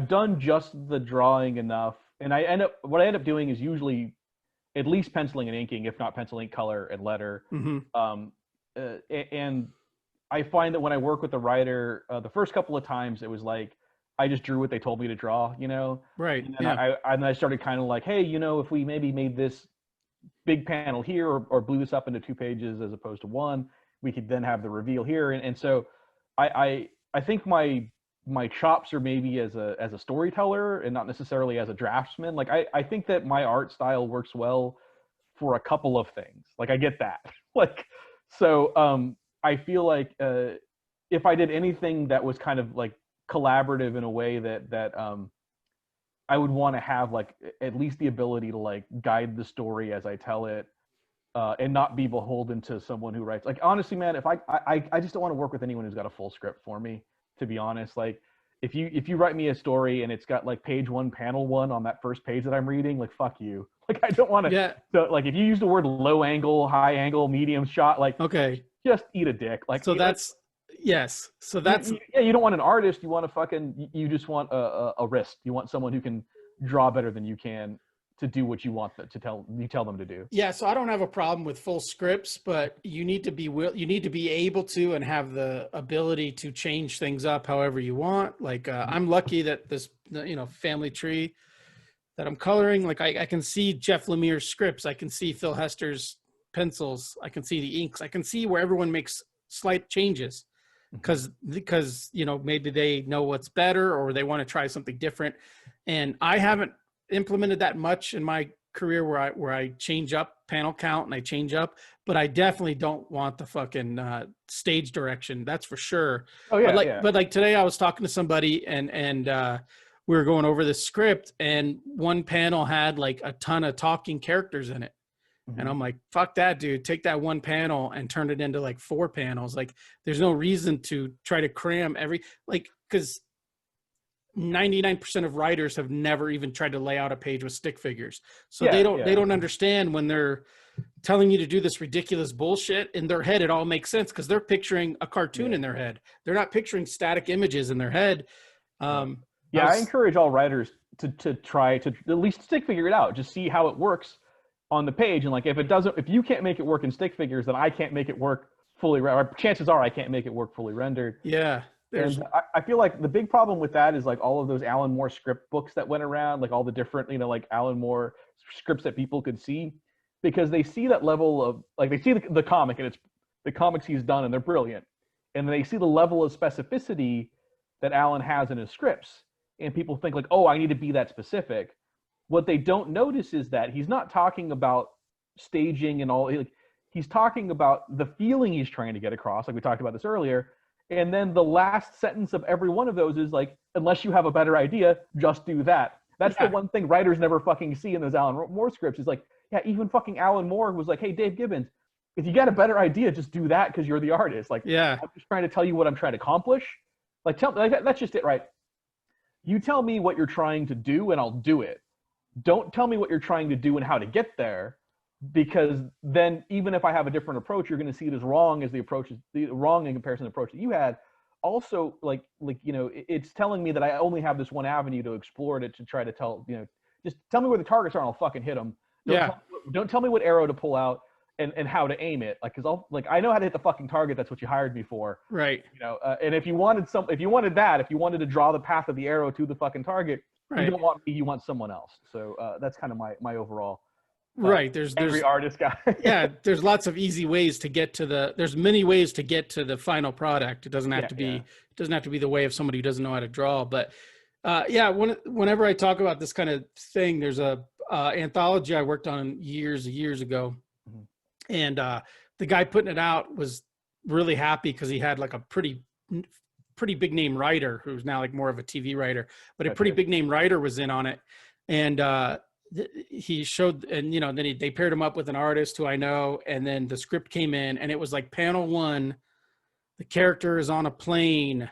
done just the drawing enough, and what I end up doing is usually at least penciling and inking, if not pencil, ink, color, and letter. Mm-hmm. And I find that when I work with the writer, the first couple of times it was like I just drew what they told me to draw, you know. Right. And then I started kind of like, hey, you know, if we maybe made this big panel here or blew this up into 2 pages as opposed to 1, we could then have the reveal here. And so I think my chops are maybe as a storyteller and not necessarily as a draftsman. Like I think that my art style works well for a couple of things. Like I get that. Like, so I feel like if I did anything that was kind of like collaborative in a way that I would want to have like at least the ability to like guide the story as I tell it. And not be beholden to someone who writes. Like, honestly, man, if I just don't want to work with anyone who's got a full script for me, to be honest. Like, if you write me a story and it's got like page 1, panel 1 on that first page that I'm reading, like, fuck you. Like, I don't want to. Yeah. So, like, if you use the word low angle, high angle, medium shot, like, okay, just eat a dick. Like, so that's yes. So that's you don't want an artist. You want you just want a wrist. You want someone who can draw better than you can to do what you want to tell them to do. Yeah, so I don't have a problem with full scripts, but you need to be able to and have the ability to change things up however you want. Like I'm lucky that this family tree that I'm coloring, like I can see Jeff Lemire's scripts, I can see Phil Hester's pencils, I can see the inks, I can see where everyone makes slight changes. because maybe they know what's better or they want to try something different. And I haven't implemented that much in my career where I change up panel count and I change up, but I definitely don't want the fucking stage direction. That's for sure. Oh yeah, but like today I was talking to somebody and we were going over this script, and one panel had like a ton of talking characters in it. And I'm like, fuck that, dude. Take that one panel and turn it into like 4 panels. Like, there's no reason to try to cram because 99% of writers have never even tried to lay out a page with stick figures. So they don't understand when they're telling you to do this ridiculous bullshit. In their head, it all makes sense because they're picturing a cartoon in their head. They're not picturing static images in their head. I encourage all writers to try to at least stick figure it out. Just see how it works on the page, and like if you can't make it work in stick figures, then I can't make it work fully. Or chances are I can't make it work fully rendered. Yeah, and I feel like the big problem with that is like all of those Alan Moore script books that went around, like all the different like Alan Moore scripts that people could see, because they see that level of like they see the comic and it's the comics he's done and they're brilliant, and they see the level of specificity that Alan has in his scripts, and people think like, oh, I need to be that specific. What they don't notice is that he's not talking about staging and all. He's talking about the feeling he's trying to get across, like we talked about this earlier. And then the last sentence of every one of those is like, unless you have a better idea, just do that. That's the one thing writers never fucking see in those Alan Moore scripts. Is like, yeah, even fucking Alan Moore was like, hey, Dave Gibbons, if you got a better idea, just do that because you're the artist. Like, I'm just trying to tell you what I'm trying to accomplish. Like, that's just it, right? You tell me what you're trying to do and I'll do it. Don't tell me what you're trying to do and how to get there, because then even if I have a different approach, you're going to see it as wrong as the wrong in comparison to the approach that you had. Also, it's telling me that I only have this one avenue to explore it to try to tell, just tell me where the targets are and I'll fucking hit them. Don't tell me what arrow to pull out and how to aim it. Like, cause I know how to hit the fucking target. That's what you hired me for. Right. And if you wanted if you wanted to draw the path of the arrow to the fucking target, you don't want me, you want someone else. So that's kind of my overall there's angry artist guy. There's lots of easy ways to get to there's many ways to get to the final product. It doesn't have to be it doesn't have to be the way of somebody who doesn't know how to draw. But whenever I talk about this kind of thing, there's a anthology I worked on years ago, and the guy putting it out was really happy because he had like a pretty big name writer who's now like more of a TV writer, but a pretty big name writer was in on it. And he showed, and then they paired him up with an artist who I know, and then the script came in and it was like panel 1, the character is on a plane,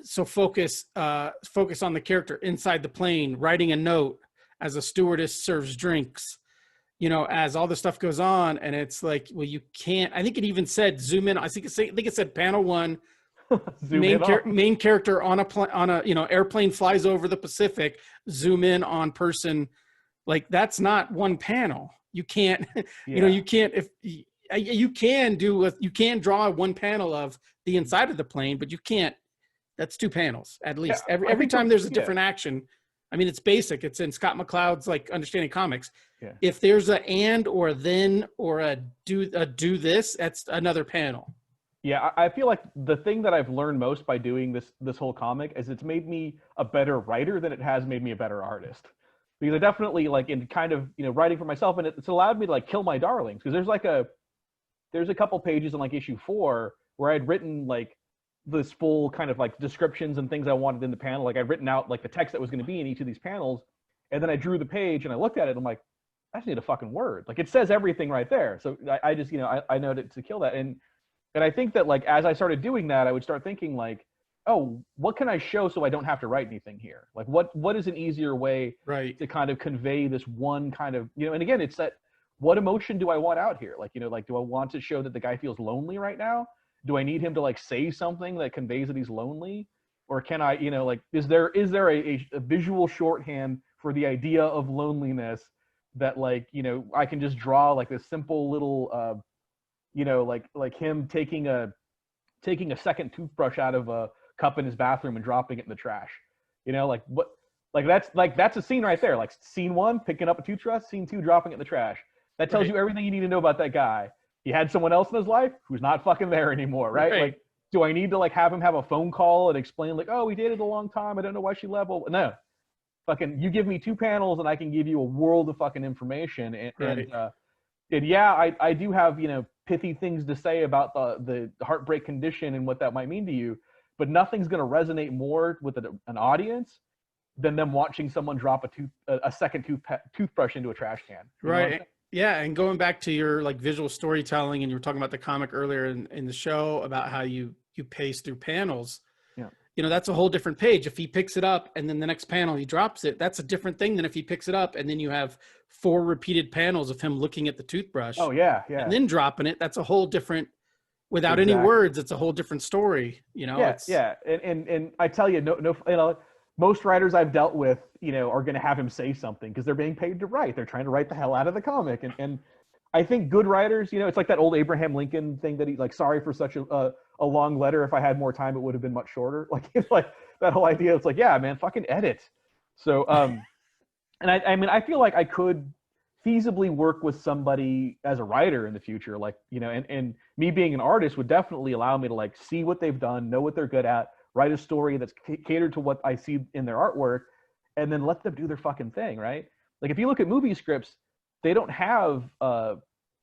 so focus on the character inside the plane, writing a note as a stewardess serves drinks, as all the stuff goes on. And it's like, well, you can't, I think it even said zoom in. I think it said panel 1, main character on a airplane flies over the Pacific, zoom in on person. Like, that's not one panel. You can't, you can't, you can draw one panel of the inside of the plane, but you can't, that's 2 panels at least. Every time there's a different action. I mean, it's basic. It's in Scott McCloud's like Understanding Comics. Yeah. If there's a and or a then or a do this, that's another panel. Yeah, I feel like the thing that I've learned most by doing this whole comic is it's made me a better writer than it has made me a better artist. Because I definitely like in kind of writing for myself, and it's allowed me to like kill my darlings. Because there's a couple pages in like issue 4 where I'd written like this full kind of like descriptions and things I wanted in the panel. Like I'd written out like the text that was going to be in each of these panels, and then I drew the page and I looked at it and I'm like, I just need a fucking word. Like it says everything right there. So I just I know to kill that. And I think that like as I started doing that, I would start thinking like, oh, what can I show so I don't have to write anything here? Like what is an easier way to kind of convey this one kind of and again, it's that what emotion do I want out here? Like like do I want to show that the guy feels lonely right now? Do I need him to like say something that conveys that he's lonely? Or can I, like, is there a visual shorthand for the idea of loneliness that like, I can just draw like this simple little, like him taking a second toothbrush out of a cup in his bathroom and dropping it in the trash, like what, that's a scene right there. Like scene 1, picking up a toothbrush, scene 2, dropping it in the trash. That tells you everything you need to know about that guy. he had someone else in his life who's not fucking there anymore, right? Like, do I need to like have him have a phone call and explain like, oh, we dated a long time, I don't know why she left? Well, no, fucking, you give me 2 panels and I can give you a world of fucking information. And yeah, I do have, you know, pithy things to say about the heartbreak condition and what that might mean to you, but nothing's going to resonate more with an audience than them watching someone drop a second toothbrush into a trash can. Right. Yeah. And going back to your like visual storytelling, and you were talking about the comic earlier in the show about how you pace through panels. Yeah. You know, that's a whole different page. If he picks it up and then the next panel he drops it, that's a different thing than if he picks it up and then you have 4 repeated panels of him looking at the toothbrush. Oh yeah. Yeah. And then dropping it. That's a whole different, without any words, it's a whole different story, you know? Yeah. And I tell you, no, you know, most writers I've dealt with, you know, are going to have him say something because they're being paid to write. They're trying to write the hell out of the comic. And I think good writers, you know, it's like that old Abraham Lincoln thing that he like, sorry for such a long letter. If I had more time, it would have been much shorter. Like, it's like that whole idea. It's like, yeah, man, fucking edit. So, and I mean, I feel like I could feasibly work with somebody as a writer in the future. Like, you know, and me being an artist would definitely allow me to like see what they've done, know what they're good at, write a story that's catered to what I see in their artwork, and then let them do their fucking thing, right? Like, if you look at movie scripts, they don't have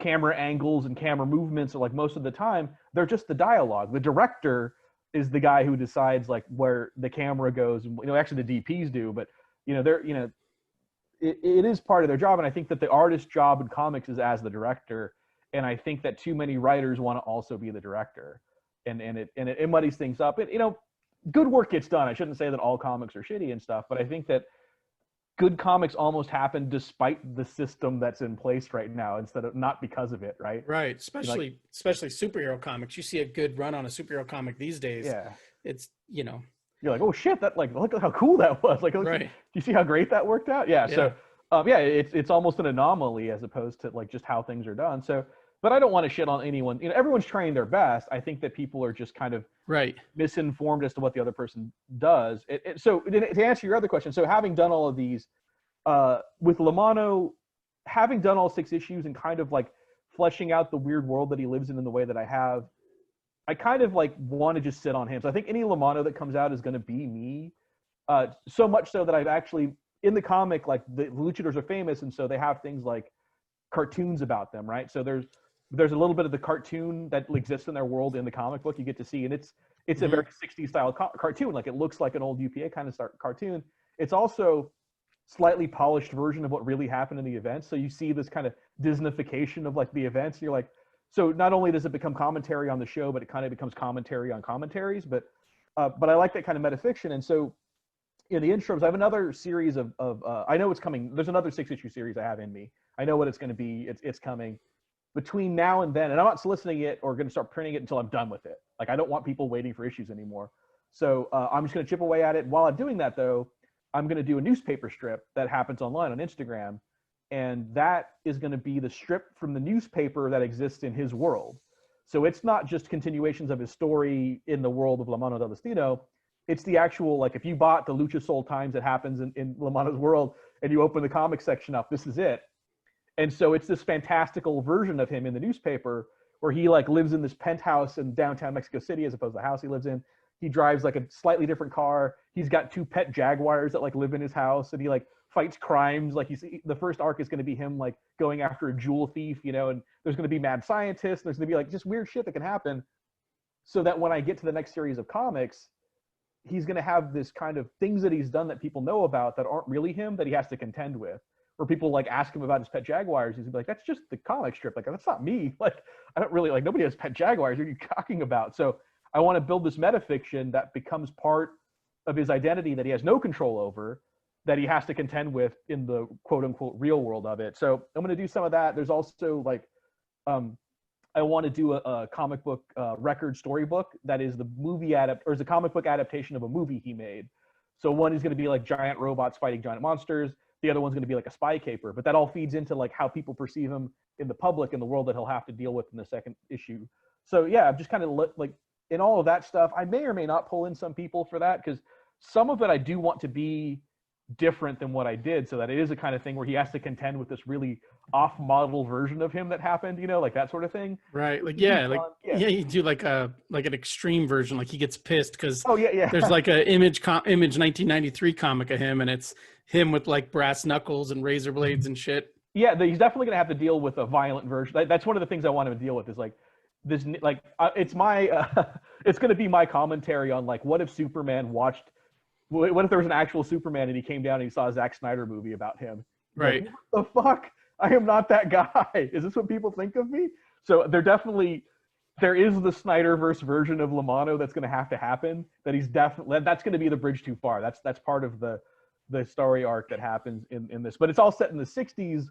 camera angles and camera movements, or like most of the time, they're just the dialogue. The director is the guy who decides like where the camera goes, and you know, actually the DPs do, but you know, they're, you know, it is part of their job. And I think that the artist's job in comics is as the director, and I think that too many writers want to also be the director, and it muddies things up. And you know, good work gets done. I shouldn't say that all comics are shitty and stuff, but I think that good comics almost happen despite the system that's in place right now, instead of not because of it, right? Right. Especially superhero comics. You see a good run on a superhero comic these days. Yeah. It's, you know, you're like, oh shit, that, like, look at how cool that was. Like, right. Do you see how great that worked out? Yeah. So yeah, it's almost an anomaly as opposed to like just how things are done. So, but I don't want to shit on anyone. You know, everyone's trying their best. I think that people are just kind of misinformed as to what the other person does. So to answer your other question, so having done all of these, with Lamano, having done all 6 issues and kind of like fleshing out the weird world that he lives in the way that I have, I kind of like want to just sit on him. So I think any Lamano that comes out is going to be me. So much so that I've actually, in the comic, like the luchadors are famous, and so they have things like cartoons about them, right? So there's a little bit of the cartoon that exists in their world in the comic book you get to see, and it's a very 60s style cartoon. Like, it looks like an old UPA kind of cartoon. It's also slightly polished version of what really happened in the events. So you see this kind of Disneyfication of like the events, and you're like, so not only does it become commentary on the show, but it kind of becomes commentary on commentaries. But I like that kind of metafiction. And so in the interims, I have another series of I know it's coming. There's another 6-issue series I have in me. I know what it's going to be. It's coming between now and then, and I'm not soliciting it or going to start printing it until I'm done with it. Like, I don't want people waiting for issues anymore. So I'm just going to chip away at it. While I'm doing that, though, I'm going to do a newspaper strip that happens online on Instagram, and that is going to be the strip from the newspaper that exists in his world. So it's not just continuations of his story in the world of Mano del Destino. It's the actual, like, if you bought the Lucha Soul Times that happens in Lamano's world and you open the comic section up, this is it. And so it's this fantastical version of him in the newspaper where he like lives in this penthouse in downtown Mexico City as opposed to the house he lives in. He drives like a slightly different car. He's got 2 pet jaguars that like live in his house, and he like fights crimes. Like, the first arc is going to be him like going after a jewel thief, you know, and there's going to be mad scientists. There's going to be like just weird shit that can happen, so that when I get to the next series of comics, he's going to have this kind of things that he's done that people know about that aren't really him, that he has to contend with. Where people like ask him about his pet jaguars, he's like, that's just the comic strip. Like, that's not me. Like, I don't really, like, nobody has pet jaguars. What are you talking about? So I want to build this metafiction that becomes part of his identity that he has no control over, that he has to contend with in the quote unquote real world of it. So I'm going to do some of that. There's also like, I want to do a comic book record storybook that is the movie or is a comic book adaptation of a movie he made. So one is going to be like giant robots fighting giant monsters. The other one's going to be like a spy caper, but that all feeds into like how people perceive him in the public and the world that he'll have to deal with in the second issue. So yeah, I'm just kind of like in all of that stuff. I may or may not pull in some people for that, because some of it I do want to be different than what I did, so that it is a kind of thing where he has to contend with this really off-model version of him that happened, you know, like that sort of thing. Right. Like, yeah, you do like an extreme version. Like he gets pissed because there's like a image 1993 comic of him, and it's him with like brass knuckles and razor blades and shit. Yeah, he's definitely gonna have to deal with a violent version. That's one of the things I want him to deal with is like this, like it's my, it's gonna be my commentary on like, what if Superman watched, what if there was an actual Superman and he came down and he saw a Zack Snyder movie about him? Right. Like, what the fuck? I am not that guy. Is this what people think of me? So there is the Snyderverse version of Lamano that's going to have to happen. That's going to be the bridge too far. That's part of the story arc that happens in this. But it's all set in the 60s,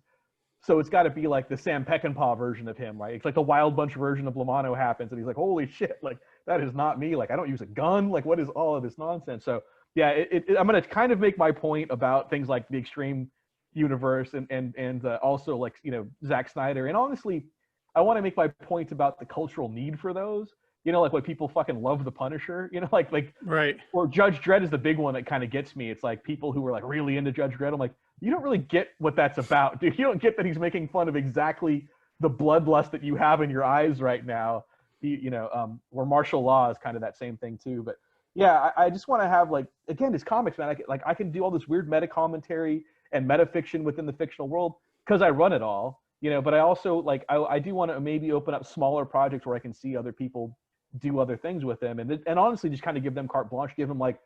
so it's got to be like the Sam Peckinpah version of him, right? It's like the Wild Bunch version of Lamano happens, and he's like, holy shit, like that is not me. Like I don't use a gun. Like what is all of this nonsense? So yeah, I'm going to kind of make my point about things like the Extreme universe and also like, you know, Zack Snyder. And honestly, I want to make my point about the cultural need for those, you know, like when people fucking love the Punisher, you know, like right. Or Judge Dredd is the big one that kind of gets me. It's like people who are like really into Judge Dredd. I'm like, you don't really get what that's about, dude. You don't get that he's making fun of exactly the bloodlust that you have in your eyes right now. Or martial law is kind of that same thing too. But yeah, I just want to have like, again, this comics, man, I can do all this weird meta commentary and metafiction within the fictional world because I run it all, you know, but I also like, I do want to maybe open up smaller projects where I can see other people do other things with them. And honestly, just kind of give them carte blanche, give them like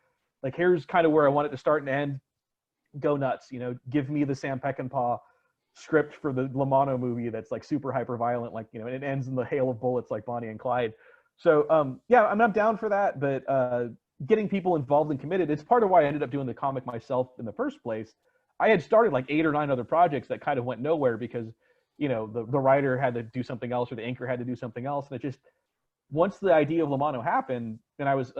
here's kind of where I want it to start and end. Go nuts, you know, give me the Sam Peckinpah script for the Lamano movie that's like super hyper violent, like, you know, and it ends in the hail of bullets like Bonnie and Clyde. So yeah, I'm down for that, but getting people involved and committed, it's part of why I ended up doing the comic myself in the first place. I had started like 8 or 9 other projects that kind of went nowhere because, you know, the writer had to do something else or the inker had to do something else. And it just, once the idea of Lamano happened, and I was,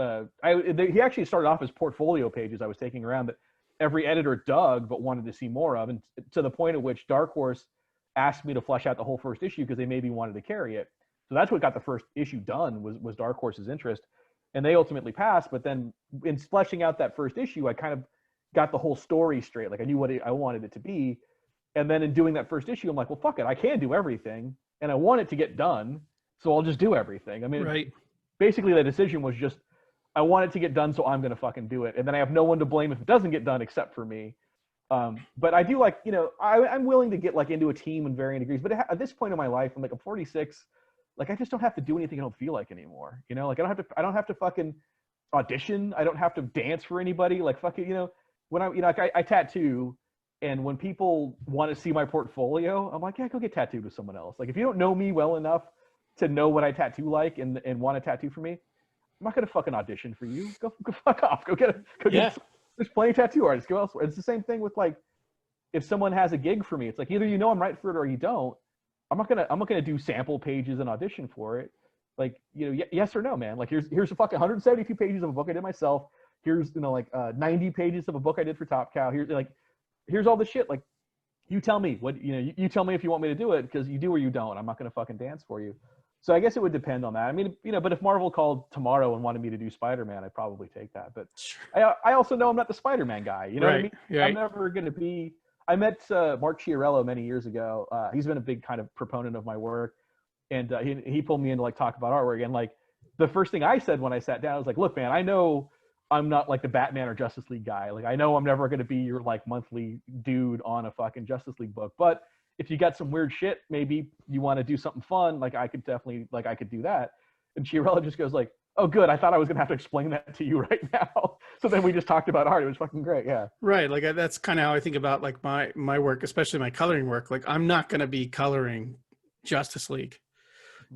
he actually started off as portfolio pages I was taking around that every editor dug but wanted to see more of, and to the point at which Dark Horse asked me to flesh out the whole first issue because they maybe wanted to carry it. So that's what got the first issue done was Dark Horse's interest, and they ultimately passed. But then in fleshing out that first issue, I kind of got the whole story straight. Like I knew what I wanted it to be. And then in doing that first issue, I'm like, well, fuck it. I can do everything and I want it to get done. So I'll just do everything. I mean, right. Basically the decision was just, I want it to get done. So I'm going to fucking do it. And then I have no one to blame if it doesn't get done except for me. But I do like, you know, I'm willing to get like into a team in varying degrees, but at this point in my life, I'm 46. Like, I just don't have to do anything I don't feel like anymore. You know, like I don't have to fucking audition. I don't have to dance for anybody. Like, fuck it, you know, when I tattoo, and when people want to see my portfolio, I'm like, yeah, go get tattooed with someone else. Like, if you don't know me well enough to know what I tattoo like and want to tattoo for me, I'm not gonna fucking audition for you. Go fuck off. Go get there's plenty of tattoo artists. Go elsewhere. It's the same thing with like, if someone has a gig for me, it's like either you know I'm right for it or you don't. I'm not gonna do sample pages and audition for it. Like, you know, yes or no, man. Like here's a fucking 172 pages of a book I did myself. Here's, you know, like 90 pages of a book I did for Top Cow. Here's all the shit. Like, you tell me what, you know, you tell me if you want me to do it, because you do or you don't. I'm not gonna fucking dance for you. So I guess it would depend on that. I mean, you know, but if Marvel called tomorrow and wanted me to do Spider-Man, I'd probably take that. But I also know I'm not the Spider-Man guy. You know what I mean? Right. I'm never gonna be. I met Mark Chiarello many years ago. He's been a big kind of proponent of my work, and he pulled me in to like talk about artwork. And like the first thing I said when I sat down, I was like, "Look, man, I know I'm not like the Batman or Justice League guy. Like, I know I'm never going to be your like monthly dude on a fucking Justice League book. But if you got some weird shit, maybe you want to do something fun. Like, I could definitely I could do that." And Chiarella just goes like, "Oh, good. I thought I was going to have to explain that to you right now." So then we just talked about art. It was fucking great. Yeah. Right. Like, that's kind of how I think about like my work, especially my coloring work. Like, I'm not going to be coloring Justice League.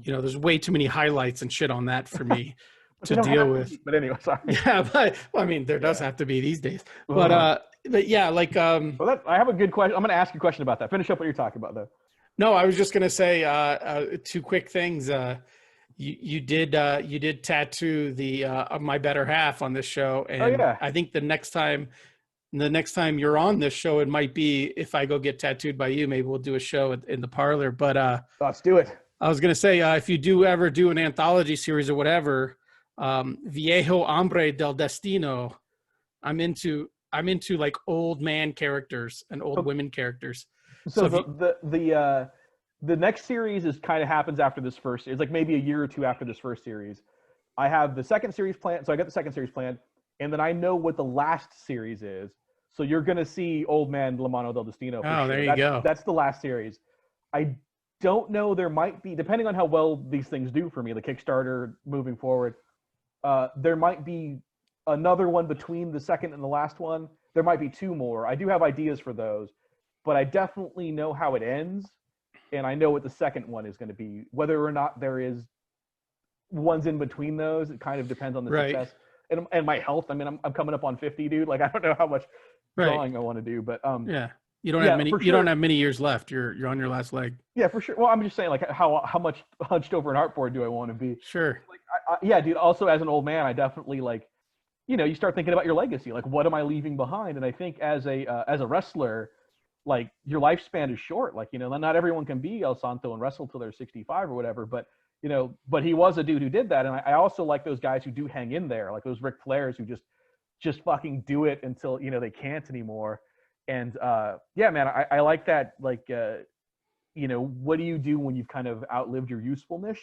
You know, there's way too many highlights and shit on that for me to deal with. But anyway, sorry. Yeah, but well, I mean, there does have to be these days. But yeah, like well, I have a good question. I'm going to ask you a question about that. Finish up what you're talking about, though. No, I was just going to say 2 quick things. You did tattoo the my better half on this show, and I think the next time you're on this show, it might be if I go get tattooed by you. Maybe we'll do a show in the parlor. But let's do it. I was gonna say if you do ever do an anthology series or whatever, Viejo Hombre del Destino, I'm into I'm into like old man characters and old women characters. So the next series is kind of happens after this first. It's like maybe a year or two after this first series. I have the second series planned, so I got the second series planned, and then I know what the last series is. So you're gonna see Old Man Mano del Destino. For sure. There you go. That's the last series. I don't know. There might be, depending on how well these things do for me, the Kickstarter moving forward. There might be another one between the second and the last one. There might be two more. I do have ideas for those, but I definitely know how it ends, and I know what the second one is going to be. Whether or not there is ones in between those, it kind of depends on the success and my health. I mean, I'm coming up on 50, dude. Like, I don't know how much drawing I want to do, but yeah, you don't have many. You don't have many years left. You're on your last leg. Yeah, for sure. Well, I'm just saying, like, how much hunched over an artboard do I want to be? Sure. Like, yeah, dude. Also, as an old man, I definitely like, you start thinking about your legacy. Like, what am I leaving behind? And I think as a wrestler, like, your lifespan is short. Like, not everyone can be El Santo and wrestle till they're 65 or whatever. But but he was a dude who did that. And I also like those guys who do hang in there, like those Ric Flairs who just fucking do it until they can't anymore. And yeah, man, I like that. Like, what do you do when you've kind of outlived your usefulness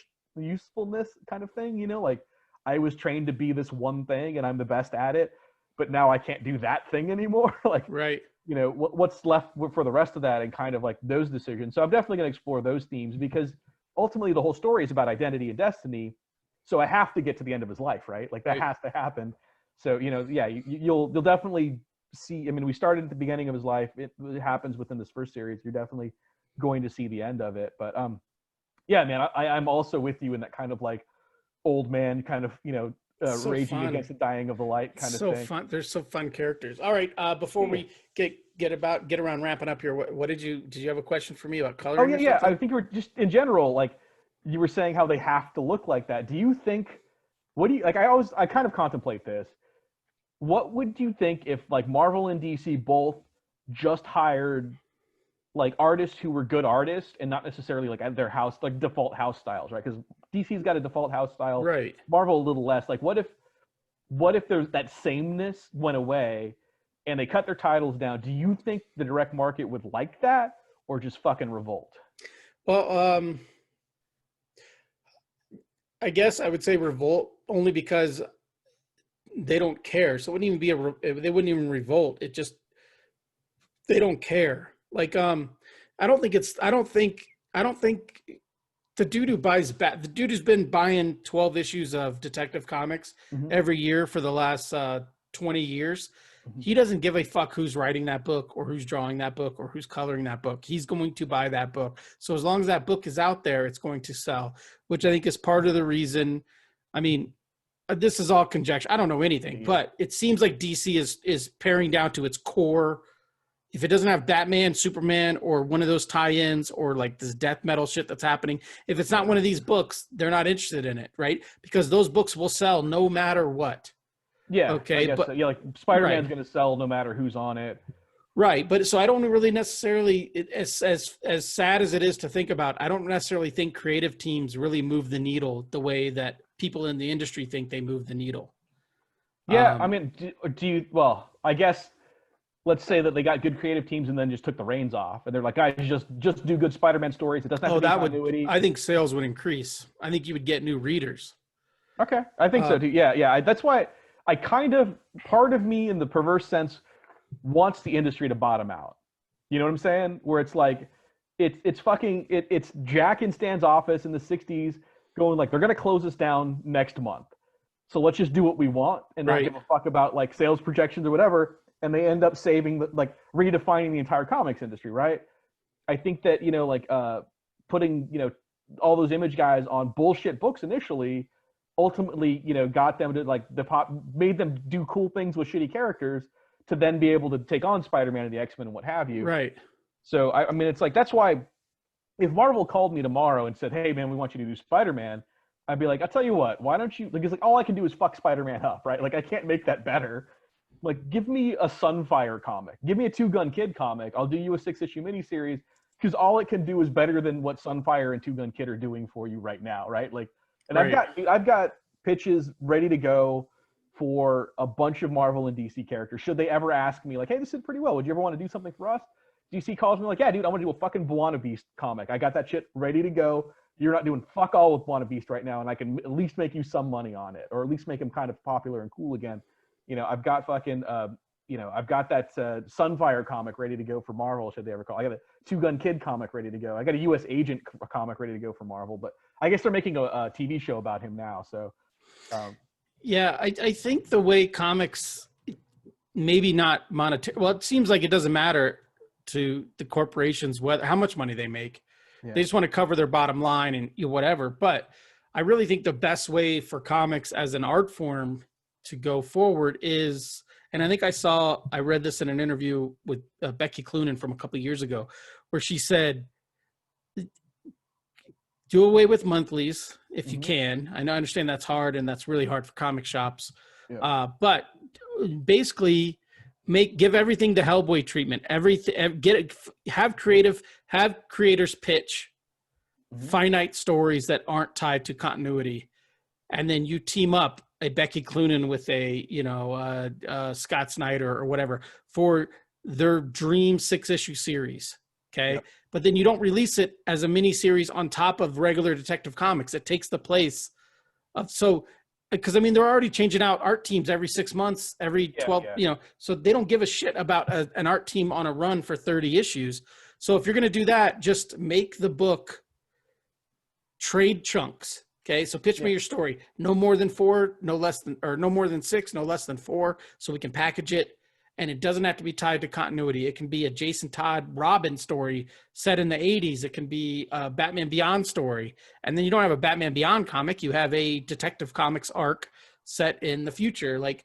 kind of thing? Like, I was trained to be this one thing and I'm the best at it, but now I can't do that thing anymore. Like, right. What's left for the rest of that, and kind of like those decisions. So I'm definitely going to explore those themes, because ultimately the whole story is about identity and destiny. So I have to get to the end of his life, right? Like, that has to happen. So, yeah, you'll definitely see. I mean, we started at the beginning of his life. It happens within this first series. You're definitely going to see the end of it. But yeah, man, I'm also with you in that kind of like old man kind of, so raging fun. Against the dying of the light kind of thing. So fun. There's so fun characters. All right. Before we get around wrapping up here, what did you have a question for me about coloring? Oh yeah. I think you were just in general, like, you were saying how they have to look like that. Do you think, I kind of contemplate this. What would you think if, like, Marvel and DC both just hired, like, artists who were good artists and not necessarily like at their house, like default house styles, right? Because DC's got a default house style, right? Marvel a little less. Like, what if there's that sameness went away and they cut their titles down? Do you think the direct market would like that, or just fucking revolt? Well, I guess I would say revolt, only because they don't care. So it wouldn't even be they wouldn't even revolt. It just, they don't care. Like, I don't think the dude who buys the dude who's been buying 12 issues of Detective Comics every year for the last 20 years, he doesn't give a fuck who's writing that book or who's drawing that book or who's coloring that book. He's going to buy that book. So as long as that book is out there, it's going to sell, which I think is part of the reason. I mean, this is all conjecture. I don't know anything, but it seems like DC is paring down to its core. If it doesn't have Batman, Superman, or one of those tie-ins, or like this death metal shit that's happening, if it's not one of these books, they're not interested in it, right? Because those books will sell no matter what. Yeah. Okay. But so. Yeah, like Spider-Man's going to sell no matter who's on it. Right. But so I don't really necessarily, as sad as it is to think about, I don't necessarily think creative teams really move the needle the way that people in the industry think they move the needle. Yeah. I mean, do you, well, I guess, let's say that they got good creative teams and then just took the reins off, and they're like, guys, just do good Spider-Man stories. It doesn't have to be continuity. I think sales would increase. I think you would get new readers. Okay. I think so too. Yeah. That's why I kind of, part of me in the perverse sense wants the industry to bottom out. You know what I'm saying? Where it's like, it's Jack in Stan's office in the 60s going like, they're going to close us down next month. So let's just do what we want and not give a fuck about like sales projections or whatever. And they end up redefining the entire comics industry, right? I think that, putting, all those image guys on bullshit books initially, ultimately, got them to made them do cool things with shitty characters to then be able to take on Spider-Man and the X-Men and what have you. Right. So, I mean, it's like, that's why if Marvel called me tomorrow and said, hey man, we want you to do Spider-Man, I'd be like, I'll tell you what, why don't you, like, it's like, all I can do is fuck Spider-Man up, right? Like, I can't make that better. Like, give me a Sunfire comic. Give me a Two Gun Kid comic. I'll do you a 6-issue miniseries, because all it can do is better than what Sunfire and Two Gun Kid are doing for you right now, right? Like, and I've got pitches ready to go. for a bunch of Marvel and DC characters. Should they ever ask me, like, hey, this did pretty well, would you ever want to do something for us? DC calls me like, yeah, dude, I want to do a fucking Buona Beast comic. I got that shit ready to go. You're not doing fuck all with Buona Beast right now, and I can at least make you some money on it, or at least make him kind of popular and cool again. You know, I've got fucking, I've got that Sunfire comic ready to go for Marvel, should they ever call. I got a Two Gun Kid comic ready to go. I got a U.S. Agent comic ready to go for Marvel, but I guess they're making a TV show about him now, so... Yeah, I think the way comics, maybe not monetary, well, it seems like it doesn't matter to the corporations how much money they make. Yeah. They just want to cover their bottom line and whatever. But I really think the best way for comics as an art form to go forward is, and I think I read this in an interview with Becky Cloonan from a couple of years ago, where she said, do away with monthlies if you can. I have that's hard, and that's really hard for comic shops. Yeah. But basically, give everything the Hellboy treatment. Everything, have creators pitch finite stories that aren't tied to continuity, and then you team up a Becky Cloonan with a Scott Snyder or whatever for their dream 6-issue series. Okay. Yep. But then you don't release it as a mini series on top of regular Detective Comics. It takes the place of, because I mean, they're already changing out art teams every 6 months, every 12, so they don't give a shit about an art team on a run for 30 issues. So if you're going to do that, just make the book trade chunks. Okay. So pitch me your story. No more than 4, no more than 6, no less than 4. So we can package it. And it doesn't have to be tied to continuity. It can be a Jason Todd Robin story set in the 80s. It can be a Batman Beyond story. And then you don't have a Batman Beyond comic. You have a Detective Comics arc set in the future. Like,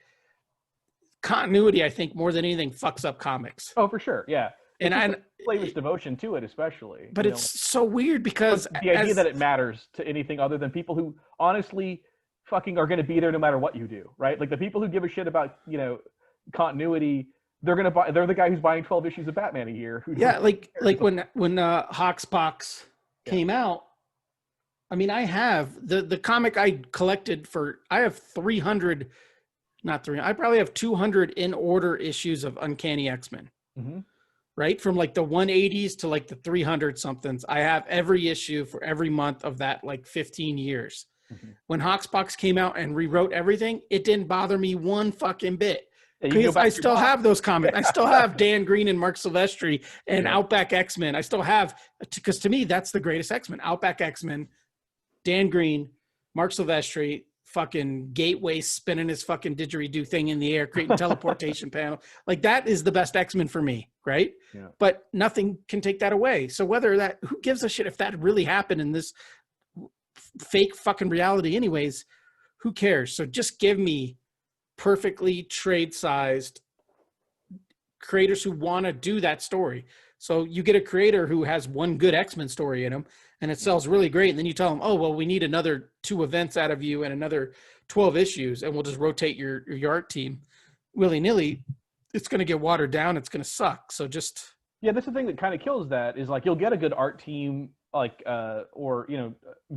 continuity, I think, more than anything, fucks up comics. Oh, for sure. Yeah. And slavish devotion to it, especially. But it's so weird because the idea that it matters to anything other than people who honestly fucking are going to be there no matter what you do, right? Like, the people who give a shit about, continuity, they're the guy who's buying 12 issues of Batman a year. Like when Hoxpox came out, I mean, I have the comic I collected I have 300, not 300, I probably have 200 in order issues of Uncanny X-Men, right? From like the 180s to like the 300 somethings. I have every issue for every month of that, like 15 years. When Hoxpox came out and rewrote everything, it didn't bother me one fucking bit. Because I still have those comics. I still have Dan Green and Mark Silvestri and Outback X-Men. I still have, because to me, that's the greatest X-Men. Outback X-Men, Dan Green, Mark Silvestri, fucking Gateway spinning his fucking didgeridoo thing in the air, creating teleportation panel. Like, that is the best X-Men for me, right? Yeah. But nothing can take that away. So who gives a shit if that really happened in this fake fucking reality anyways? Who cares? So just give me perfectly trade-sized creators who want to do that story. So you get a creator who has one good X-Men story in him and it sells really great, and then you tell them, oh, well, we need another 2 events out of you and another 12 issues, and we'll just rotate your art team willy-nilly. It's going to get watered down. It's going to suck. So just... Yeah, that's the thing that kind of kills that, is like, you'll get a good art team, like, or,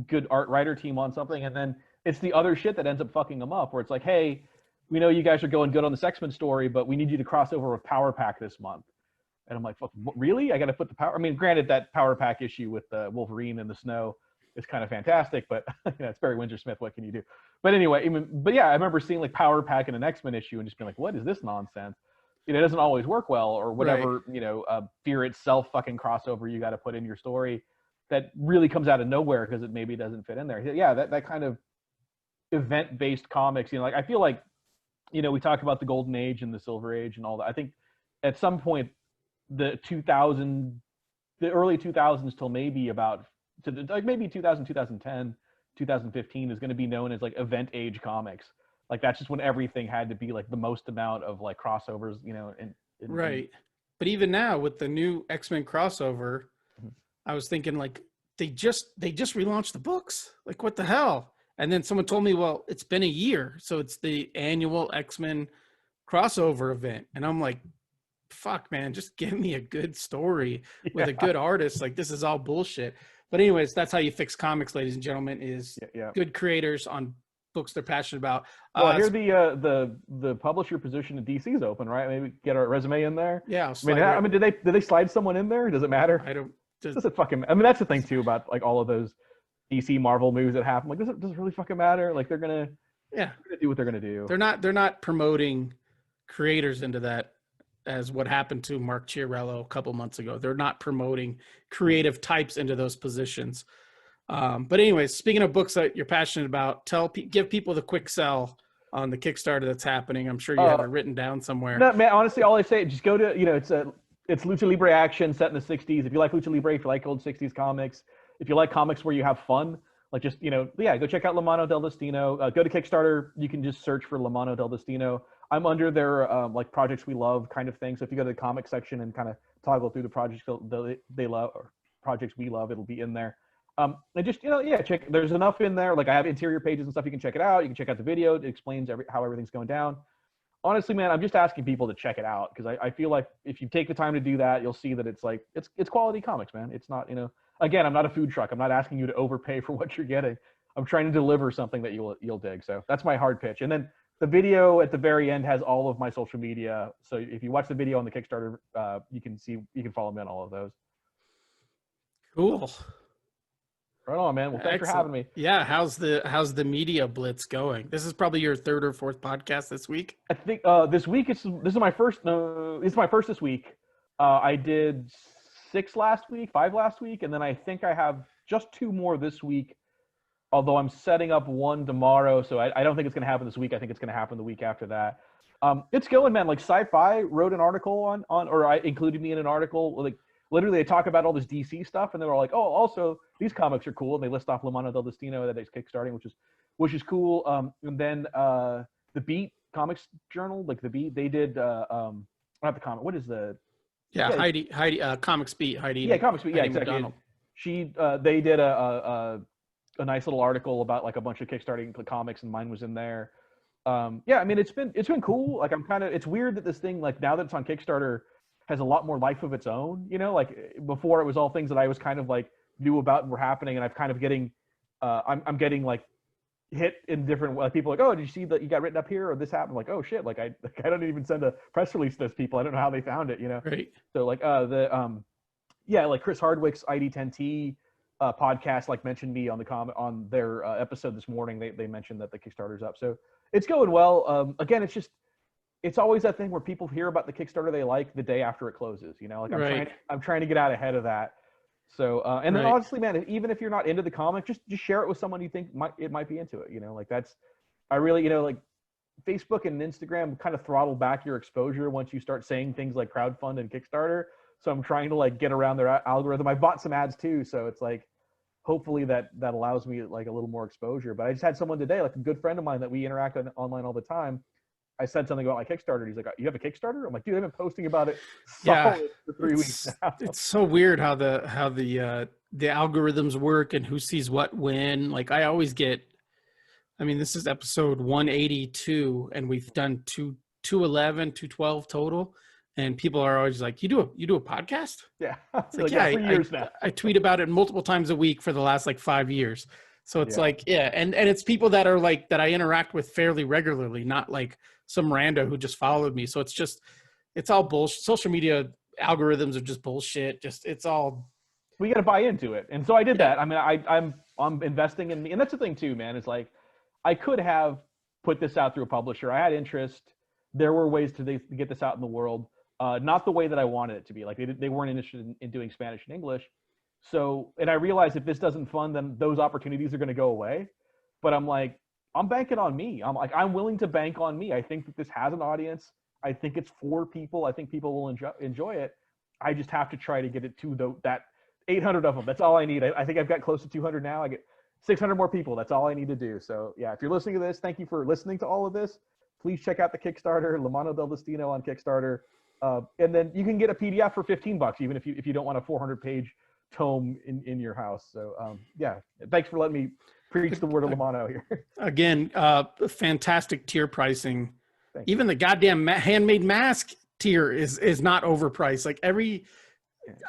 good art writer team on something, and then it's the other shit that ends up fucking them up, where it's like, hey, we know you guys are going good on the X-Men story, but we need you to cross over with Power Pack this month. And I'm like, fuck, really? I got to put the power... I mean, granted, that Power Pack issue with Wolverine in the snow is kind of fantastic, but it's Barry Windsor-Smith. What can you do? But anyway, I remember seeing like Power Pack in an X-Men issue and just being like, what is this nonsense? It doesn't always work well, or whatever, right. Fear itself fucking crossover you got to put in your story that really comes out of nowhere because it maybe doesn't fit in there. Yeah, that kind of event-based comics, like, I feel like, we talk about the Golden Age and the Silver Age and all that. I think at some point, the early 2000s till maybe maybe 2000, 2010, 2015 is going to be known as like event age comics. Like, that's just when everything had to be like the most amount of like crossovers, right. But even now with the new X-Men crossover, I was thinking, like, they just relaunched the books. Like, what the hell? And then someone told me, well, it's been a year, so it's the annual X-Men crossover event. And I'm like, fuck, man, just give me a good story with a good artist. Like, this is all bullshit. But anyways, that's how you fix comics, ladies and gentlemen, is good creators on books they're passionate about. Well, I hear the publisher position in DC is open, right? Maybe get our resume in there. Yeah, I mean, did they slide someone in there? Does it matter? I don't. Does it fucking? I mean, that's the thing too about like all of those DC Marvel movies that happen. Like, does it really fucking matter? Like, they're gonna do what they're gonna do. They're not promoting creators into that, as what happened to Mark Chiarello a couple months ago. They're not promoting creative types into those positions. But anyways, speaking of books that you're passionate about, give people the quick sell on the Kickstarter that's happening. I'm sure you have it written down somewhere. No, man, honestly, all I say, just go to, it's lucha libre action set in the 60s. If you like lucha libre, if you like old 60s comics, if you like comics where you have fun, like just, go check out Mano del Destino. Go to Kickstarter. You can just search for Mano del Destino. I'm under their like projects we love kind of thing. So if you go to the comic section and kind of toggle through the projects they love or projects we love, it'll be in there. And just, check, there's enough in there. Like I have interior pages and stuff. You can check it out. You can check out the video. It explains how everything's going down. Honestly, man, I'm just asking people to check it out because I feel like if you take the time to do that, you'll see that it's like, it's quality comics, man. It's not, again, I'm not a food truck. I'm not asking you to overpay for what you're getting. I'm trying to deliver something that you'll dig. So that's my hard pitch. And then the video at the very end has all of my social media. So if you watch the video on the Kickstarter, you can follow me on all of those. Cool. Right on, man. Well, thanks for having me. Yeah. How's the media blitz going? This is probably your third or fourth podcast this week. I think this week this is my first. It's my first this week. I did 5 last week, and then I think I have just 2 more this week. Although I'm setting up one tomorrow, so I don't think it's going to happen this week. I think it's going to happen the week after that. It's going, man. Like Sci-Fi wrote an article or included me in an article. Like literally, they talk about all this DC stuff, and they're all like, "Oh, also these comics are cool." And they list off Mano del Destino that is kickstarting, which is cool. And then the Beat Comics Journal, like the Beat, they did not the comic. What is the? Yeah, Heidi, Comics Beat, Heidi. Yeah, Comics Beat. Yeah, exactly. McDonald. They did a nice little article about like a bunch of kickstarting comics, and mine was in there. I mean, it's been cool. Like it's weird that this thing, like now that it's on Kickstarter, has a lot more life of its own. Like before it was all things that I was kind of like knew about and were happening, and I've kind of getting, I'm getting like hit in different, like people are like, oh, did you see that you got written up here or this happened? I'm like, oh shit, like I don't even send a press release to those people. I don't know how they found it, Right. So like like Chris Hardwick's ID10T podcast like mentioned me on their episode this morning. They mentioned that the Kickstarter's up, so it's going well. Again, it's always that thing where people hear about the Kickstarter they like the day after it closes. Like I'm trying to get out ahead of that. So and then honestly, man, even if you're not into the comic, just share it with someone you think it might be into it. Like that's, I really, like Facebook and Instagram kind of throttle back your exposure once you start saying things like crowdfund and Kickstarter. So I'm trying to like get around their algorithm. I bought some ads too, so it's like hopefully that allows me like a little more exposure. But I just had someone today, like a good friend of mine that we interact on online all the time. I said something about my Kickstarter. He's like, "You have a Kickstarter?" I'm like, "Dude, I've been posting about it for 3 weeks now." It's so weird how the algorithms work and who sees what when. Like I always get, I mean, this is episode 182, and we've done 211, 212 total. And people are always like, you do a podcast? Yeah. It's like, yeah, 3 years now. I tweet about it multiple times a week for the last like 5 years. So it's like, and it's people that are like, that I interact with fairly regularly, not like some rando who just followed me. So it's all bullshit. Social media algorithms are just bullshit. It's all. We got to buy into it. And so I did that. I mean, I'm investing in me. And that's the thing too, man. It's like, I could have put this out through a publisher. I had interest. There were ways to get this out in the world. Not the way that I wanted it to be. Like they weren't interested in doing Spanish and English. So, and I realized if this doesn't fund, then those opportunities are going to go away. But I'm like, I'm banking on me. I'm willing to bank on me. I think that this has an audience. I think it's for people. I think people will enjoy it. I just have to try to get it to that 800 of them. That's all I need. I think I've got close to 200 now. I get 600 more people. That's all I need to do. So yeah, if you're listening to this, thank you for listening to all of this. Please check out the Kickstarter, Mano del Destino on Kickstarter. And then you can get a PDF for $15, even if you don't want a 400-page tome in your house. So yeah, thanks for letting me preach the word of Mano here. Again, fantastic tier pricing. Even the goddamn handmade mask tier is not overpriced. Like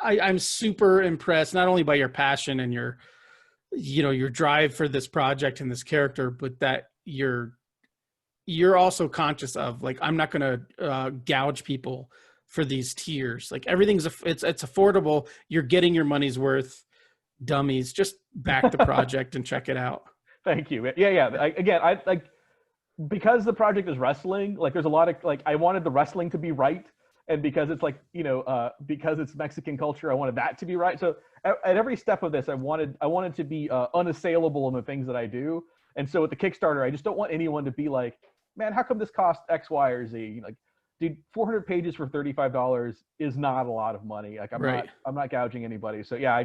I'm super impressed, not only by your passion and your drive for this project and this character, but that you're also conscious of, like, I'm not going to gouge people for these tiers. Like, everything's it's affordable. You're getting your money's worth. Dummies, just back the project and check it out. Thank you. Yeah. I like, because the project is wrestling, like there's a lot of, like, I wanted the wrestling to be right. And because it's like, because it's Mexican culture, I wanted that to be right. So at every step of this, I wanted to be unassailable in the things that I do. And so with the Kickstarter, I just don't want anyone to be like, man, how come this cost X, Y, or Z? Like, dude, 400 pages for $35 is not a lot of money. Like, I'm not gouging anybody. So yeah,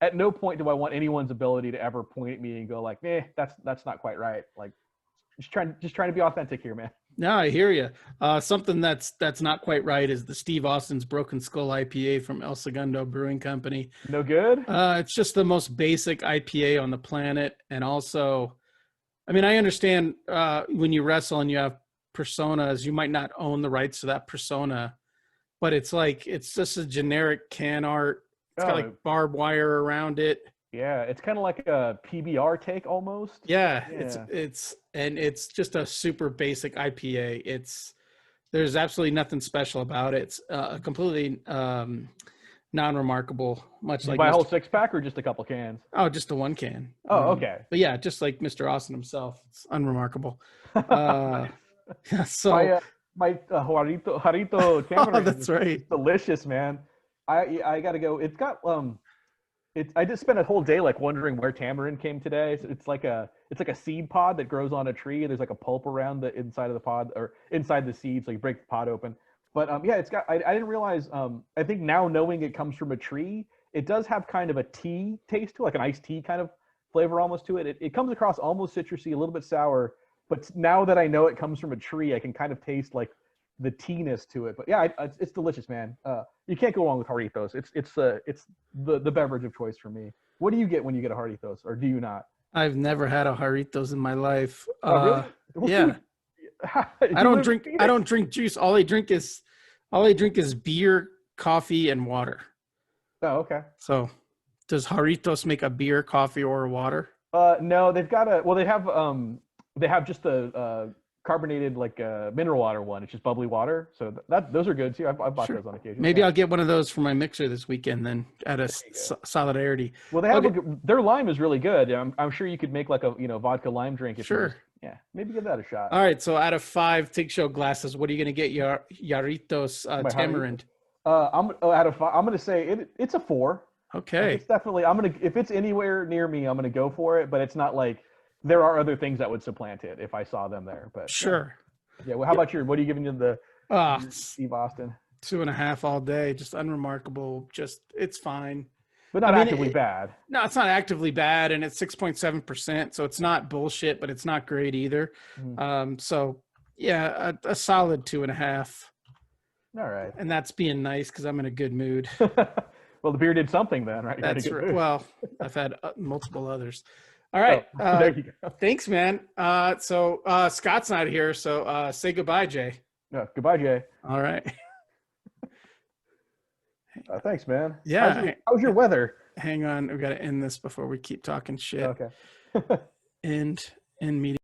at no point do I want anyone's ability to ever point at me and go like, that's not quite right. Like, just trying to be authentic here, man. No, I hear you. Something that's not quite right is the Steve Austin's Broken Skull IPA from El Segundo Brewing Company. No good? It's just the most basic IPA on the planet. And also, I mean, I understand when you wrestle and you have personas, you might not own the rights to that persona, but it's just a generic can art. It's got like barbed wire around it. Yeah, it's kind of like a PBR take almost. Yeah. It's just a super basic IPA. There's absolutely nothing special about it. It's completely non-remarkable, much like buy a whole 6-pack or just a couple cans? Oh, just the one can. Oh, okay. But yeah, just like Mr. Austin himself, it's unremarkable. So my Jarrito tamarind. Oh, that's right. It's delicious, man. I gotta go. It's got I just spent a whole day like wondering where tamarind came today. So it's like a seed pod that grows on a tree. There's like a pulp around the inside of the pod or inside the seed, so you break the pod open. But yeah, it's got. I didn't realize. I think now knowing it comes from a tree, it does have kind of a tea taste to it, like an iced tea kind of flavor almost to it. It comes across almost citrusy, a little bit sour. But now that I know it comes from a tree, I can kind of taste like the teeness to it. But yeah, it's delicious, man. You can't go wrong with Jarritos. It's the beverage of choice for me. What do you get when you get a Jarritos, or do you not? I've never had a Jarritos in my life. Oh, really? Yeah. I don't drink juice. All I drink is beer, coffee, and water. Oh, okay. So, does Jarritos make a beer, coffee, or water? No, they've got they have just a carbonated like mineral water one. It's just bubbly water. So those are good too. I've bought those on occasion. Maybe I'll get one of those for my mixer this weekend then, out of solidarity. Well, they have their lime is really good. I'm sure you could make like a vodka lime drink. Yeah, maybe give that a shot. All right, so out of 5 Tig Show glasses, what are you going to get your Jarritos tamarind? Out of 5, I'm going to say it's a 4. Okay. It's definitely, if it's anywhere near me, I'm going to go for it, but it's not like there are other things that would supplant it if I saw them there. But sure. Yeah. Well, how about what are you giving to the Steve Austin? 2.5 all day. Just unremarkable. It's fine. But not actively bad. No, it's not actively bad, and it's 6.7%, so it's not bullshit, but it's not great either. So yeah, a solid 2.5. All right. And that's being nice because I'm in a good mood. Well, the beer did something then, right? That's right. Well, I've had multiple others. All right. There you go. Thanks, man. So Scott's not here, so say goodbye, Jay. No, goodbye, Jay. All right. Thanks, man. Yeah. How's your weather? Hang on. We've got to end this before we keep talking shit. Okay. End meeting.